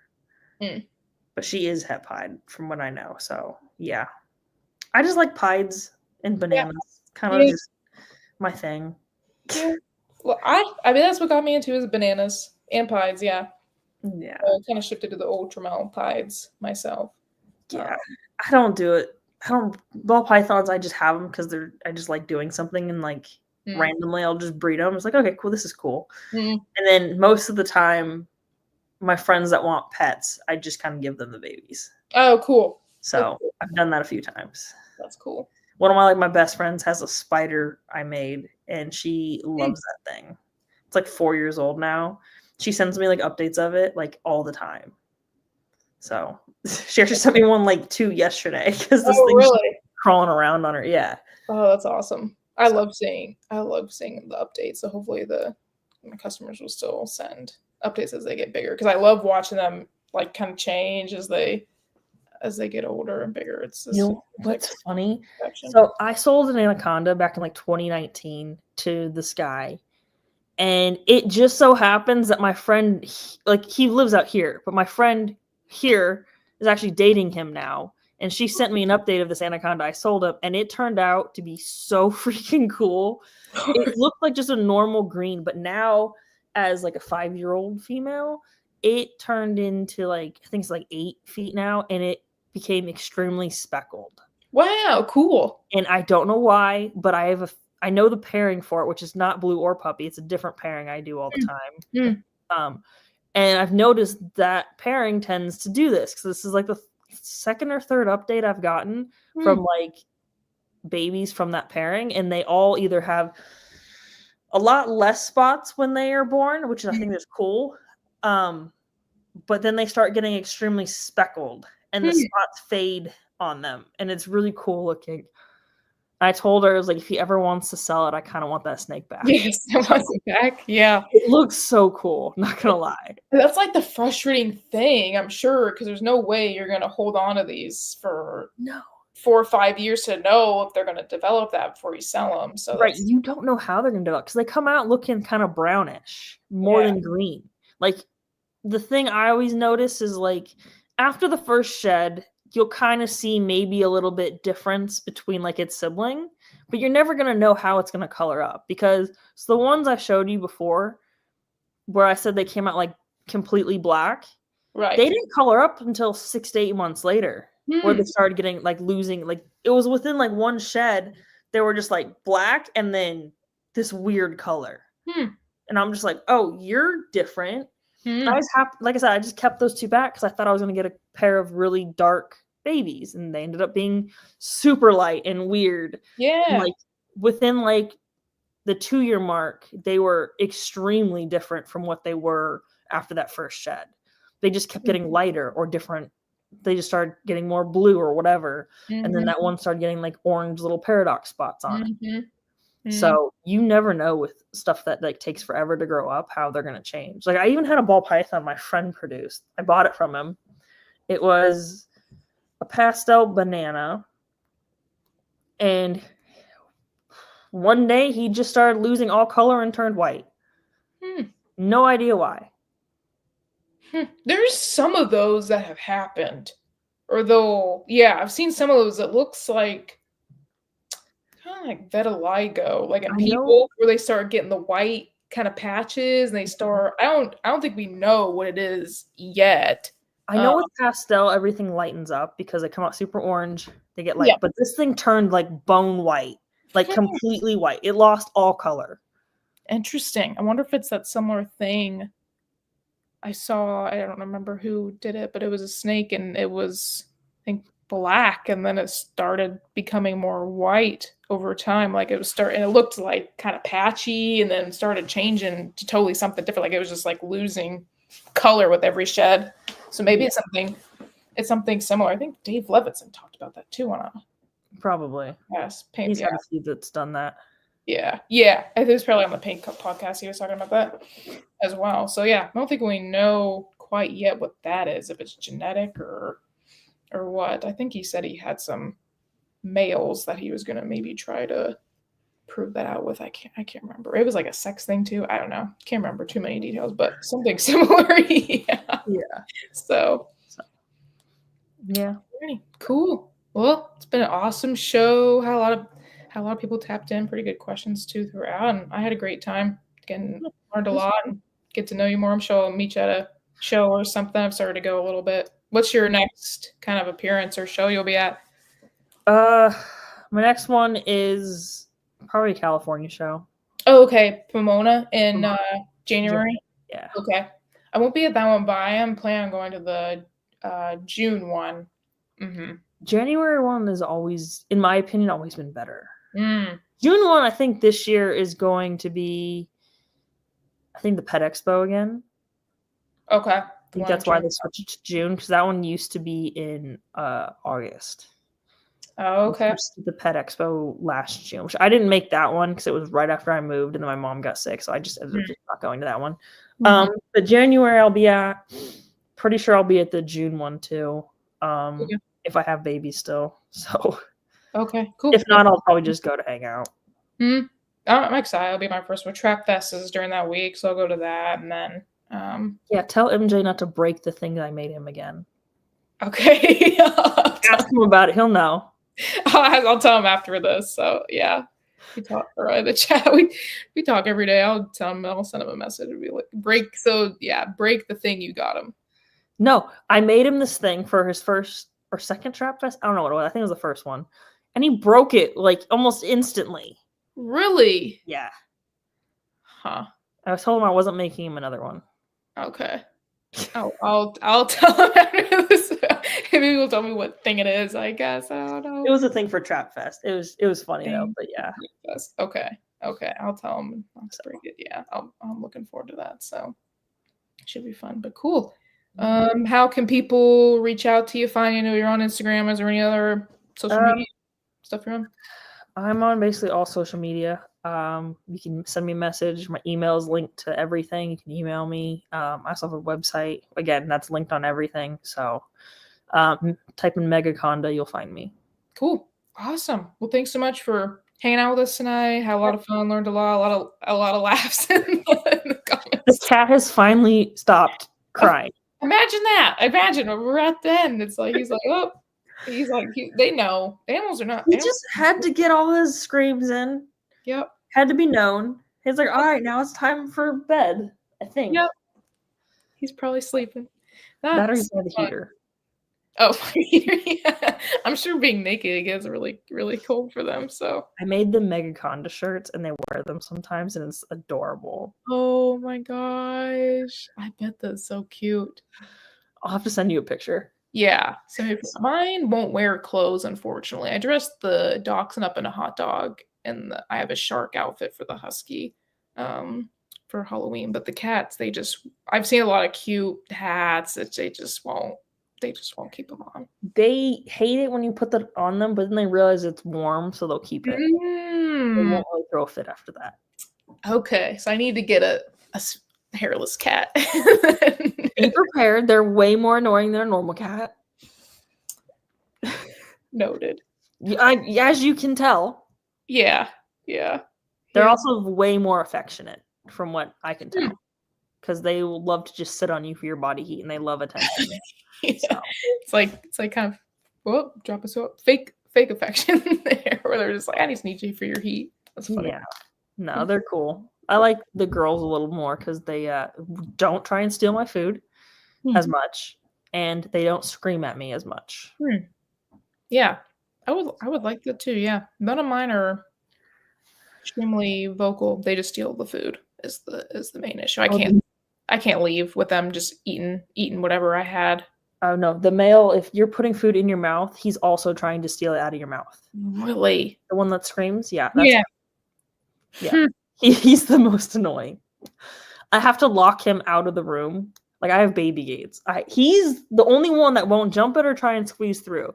But she is het pied from what I know. So yeah. I just like pieds and bananas. Kind of just my thing. Yeah. Well, I mean, that's what got me into is bananas and pieds. Yeah. Yeah. I kind of shifted to the ultramel pieds myself. Yeah. I don't do it. Ball pythons, I just have them because I just like doing something, and like randomly I'll just breed them. It's like, okay, cool, this is cool. And then most of the time, my friends that want pets, I just kind of give them the babies. Oh, cool. So I've done that a few times. That's cool. One of my best friends has a spider I made, and she loves that thing. It's like 4 years old now. She sends me like updates of it like all the time. So she actually sent me one like 2 yesterday because this thing's really crawling around on her. Yeah. Oh, that's awesome. I love seeing the updates. So hopefully my customers will still send updates as they get bigger, because I love watching them like kind of change as they get older and bigger. It's just, what's funny? So I sold an Anaconda back in like 2019 to this guy, and it just so happens that my friend, he lives out here, but my friend here is actually dating him now, and she sent me an update of this Anaconda I sold him, and it turned out to be so freaking cool. It looked like just a normal green, but now as like a 5-year-old female, it turned into like, I think it's like 8 feet now, and it became extremely speckled. Wow, cool. And I don't know why, but I know the pairing for it, which is not blue or puppy. It's a different pairing I do all the time. And I've noticed that pairing tends to do this, because this is like the 2nd or 3rd update I've gotten from like babies from that pairing, and they all either have a lot less spots when they are born, which I think is cool. But then they start getting extremely speckled, and the spots fade on them, and it's really cool looking. I told her, I was like, if he ever wants to sell it, I kind of want that snake back. Yes, I want it back. Yeah. It looks so cool, not gonna lie. That's like the frustrating thing, I'm sure, because there's no way you're gonna hold on to these for 4 or 5 years to know if they're gonna develop that before you sell them. So right, you don't know how they're gonna develop, because they come out looking kind of brownish more than green. Like, the thing I always notice is like after the first shed, you'll kind of see maybe a little bit difference between like its sibling, but you're never going to know how it's going to color up, because the ones I showed you before where I said they came out like completely black, right? They didn't color up until 6 to 8 months later, where they started getting like losing, like it was within like one shed, they were just like black and then this weird color. And I'm just like, oh, you're different. I was happy, like I said, I just kept those 2 back because I thought I was going to get a pair of really dark babies, and they ended up being super light and weird. Yeah. And, like within like the 2-year mark, they were extremely different from what they were after that first shed. They just kept getting lighter or different. They just started getting more blue or whatever. And then that one started getting like orange little paradox spots on it. So you never know with stuff that like takes forever to grow up how they're going to change. Like I even had a ball python my friend produced. I bought it from him. It was a pastel banana, and one day he just started losing all color and turned white. No idea why. There's some of those that have happened, or though, yeah, I've seen some of those that looks like kind of like vitiligo, like in people where they start getting the white kind of patches, and they start. I don't think we know what it is yet. I know with pastel everything lightens up because they come out super orange, they get light, but this thing turned like bone white, like completely white. It lost all color. Interesting. I wonder if it's that similar thing I saw. I don't remember who did it, but it was a snake, and it was, I think, black, and then it started becoming more white over time. Like it was and it looked like kind of patchy, and then started changing to totally something different. Like it was just like losing color with every shed. So maybe it's something similar. I think Dave Levittson talked about that too on a probably. Yes, paint. He's got a few that's done that. Yeah. It was probably on the Paint Cup podcast. He was talking about that as well. So yeah, I don't think we know quite yet what that is, if it's genetic or what. I think he said he had some males that he was gonna maybe try to prove that out with. I can't remember. It was like a sex thing too. I don't know. Can't remember too many details, but something similar. Yeah. So yeah. Cool. Well, it's been an awesome show. Had a lot of people tapped in. Pretty good questions too throughout, and I had a great time. Again, learned a lot and get to know you more. I'm sure I'll meet you at a show or something. I've started to go a little bit. What's your next kind of appearance or show you'll be at? My next one is probably a California show. Oh, okay. Pomona in January? Yeah. Okay. I won't be at that one, but I am planning on going to the June one. January one is always, in my opinion, always been better. June one, I think this year is going to be, I think, the Pet Expo again. Okay. I think that's why they switched it to June, because that one used to be in August. Oh, okay. The Pet Expo last June, which I didn't make that one because it was right after I moved, and then my mom got sick, so I just ended up just not going to that one. But January I'll be at. Pretty sure I'll be at the June one too. If I have babies still. So okay, cool. If not, I'll probably just go to hang out. I'm excited. It'll be my first one. Trap Fest is during that week, so I'll go to that, and then tell MJ not to break the thing that I made him again. Okay. Ask him about it. He'll know. I'll tell him after this. So yeah, we talk in the chat. We talk every day. I'll tell him. I'll send him a message and be like, break the thing you got him. No, I made him this thing for his first or second Trap Fest. I don't know what it was. I think it was the first one, and he broke it like almost instantly. Really? Yeah. Huh. I was told him I wasn't making him another one. Okay. I'll tell him after this. Maybe he'll tell me what thing it is. I guess I don't know. It was a thing for Trap Fest. It was funny though, but yeah. Okay. I'll tell him. I'll break it. Yeah. I'm looking forward to that. So it should be fun. But cool. How can people reach out to you? Find you? Know you're on Instagram. Is there any other social media stuff you're on? I'm on basically all social media. You can send me a message. My email is linked to everything. You can email me. I also have a website. Again, that's linked on everything. So type in MegaConda, you'll find me. Cool. Awesome. Well, thanks so much for hanging out with us tonight. Had a lot of fun. Learned a lot of laughs in the comments. The cat has finally stopped crying. Imagine that. Imagine we're at the end. It's like he's like they know animals are not. He just had to get all his screams in. Yep. Had to be known. He's like, all right, now it's time for bed, I think. Yep. He's probably sleeping. That or he's by the heater. Oh, yeah. I'm sure being naked gets really, really cold for them. So I made them MegaConda shirts, and they wear them sometimes, and it's adorable. Oh my gosh. I bet that's so cute. I'll have to send you a picture. Yeah. So mine won't wear clothes, unfortunately. I dressed the dachshund up in a hot dog, and I have a shark outfit for the husky for Halloween. But the cats, I've seen a lot of cute hats that they just won't keep them on. They hate it when you put that on them, but then they realize it's warm, so they'll keep it. They won't really throw a fit after that. Okay, so I need to get a hairless cat. Be prepared. They're way more annoying than a normal cat. Noted. As you can tell. Yeah. They're also way more affectionate, from what I can tell. Because they will love to just sit on you for your body heat, and they love attention. So. It's like kind of, well, drop us up. Fake affection there, where they're just like, I just need you for your heat. That's funny. Yeah. No, they're cool. I like the girls a little more because they don't try and steal my food as much, and they don't scream at me as much. Yeah, I would like that too. Yeah, none of mine are extremely vocal. They just steal the food is the main issue. I can't leave with them just eating whatever I had. Oh no, the male, if you're putting food in your mouth, he's also trying to steal it out of your mouth. Really? The one that screams? Yeah. Yeah. He's the most annoying. I have to lock him out of the room. Like, I have baby gates. He's the only one that won't jump it or try and squeeze through.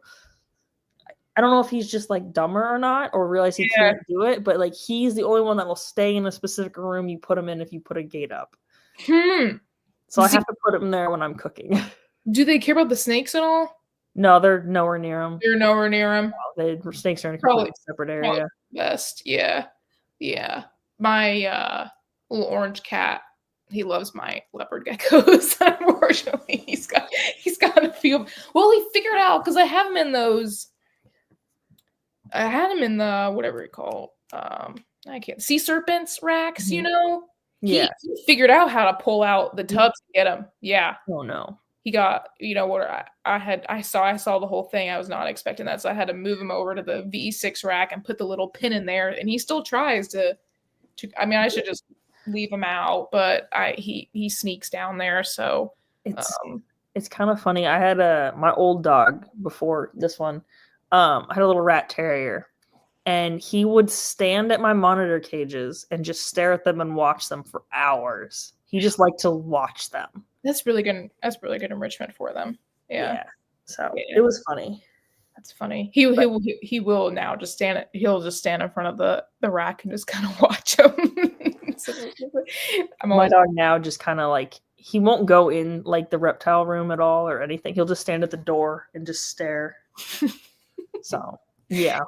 I don't know if he's just like dumber or not, or realize he can't do it, but like he's the only one that will stay in a specific room you put him in if you put a gate up. So I have to put him there when I'm cooking. Do they care about the snakes at all? No, they're nowhere near him. They're nowhere near him. The snakes are in a completely separate area. Best, yeah. My little orange cat, he loves my leopard geckos. Unfortunately, he's got a few. Well, he figured out because I have him in those. I had him in the whatever you call sea serpents racks. You know. Yeah. He figured out how to pull out the tubs to get him. Yeah. Oh no. He got, what I saw the whole thing. I was not expecting that. So I had to move him over to the V6 rack and put the little pin in there. And he still tries to I mean, I should just leave him out, but he sneaks down there. So it's kind of funny. I had my old dog before this one. I had a little rat terrier, and he would stand at my monitor cages and just stare at them and watch them for hours. He just liked to watch them. That's really good enrichment for them. Yeah. So it was funny. That's funny. He will now just stand. He'll just stand in front of the rack and just kind of watch them. My dog now just kind of like, he won't go in like the reptile room at all or anything. He'll just stand at the door and just stare. So yeah,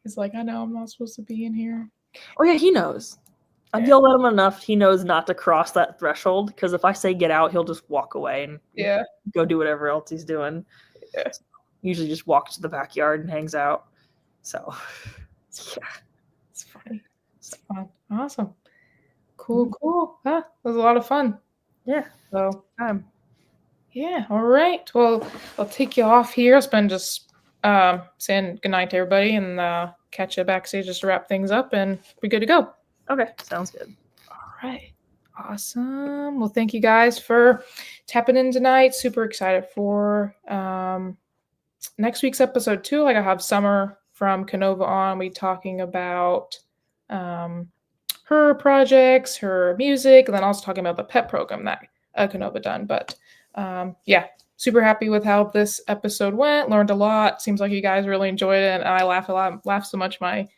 he's like, I know I'm not supposed to be in here. Oh yeah, he knows. I've yelled at him enough. He knows not to cross that threshold, because if I say get out, he'll just walk away and go do whatever else he's doing. Yeah. Usually just walks to the backyard and hangs out. So yeah, it's funny. It's fun. Awesome. Cool. That was a lot of fun. Yeah. So yeah. All right. Well, I'll take you off here. It's been just saying goodnight to everybody, and catch you backstage just to wrap things up, and we're good to go. Okay, sounds good. All right. Awesome. Well, thank you guys for tapping in tonight. Super excited for next week's episode too. Like, I have Summer from Canova on. We talking about her projects, her music, and then also talking about the pet program that Canova done. But yeah, super happy with how this episode went. Learned a lot. Seems like you guys really enjoyed it, and I laughed a lot. Laughed so much my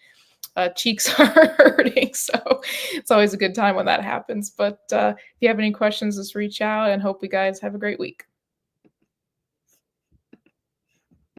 cheeks are hurting, so it's always a good time when that happens. But if you have any questions, just reach out, and hope you guys have a great week.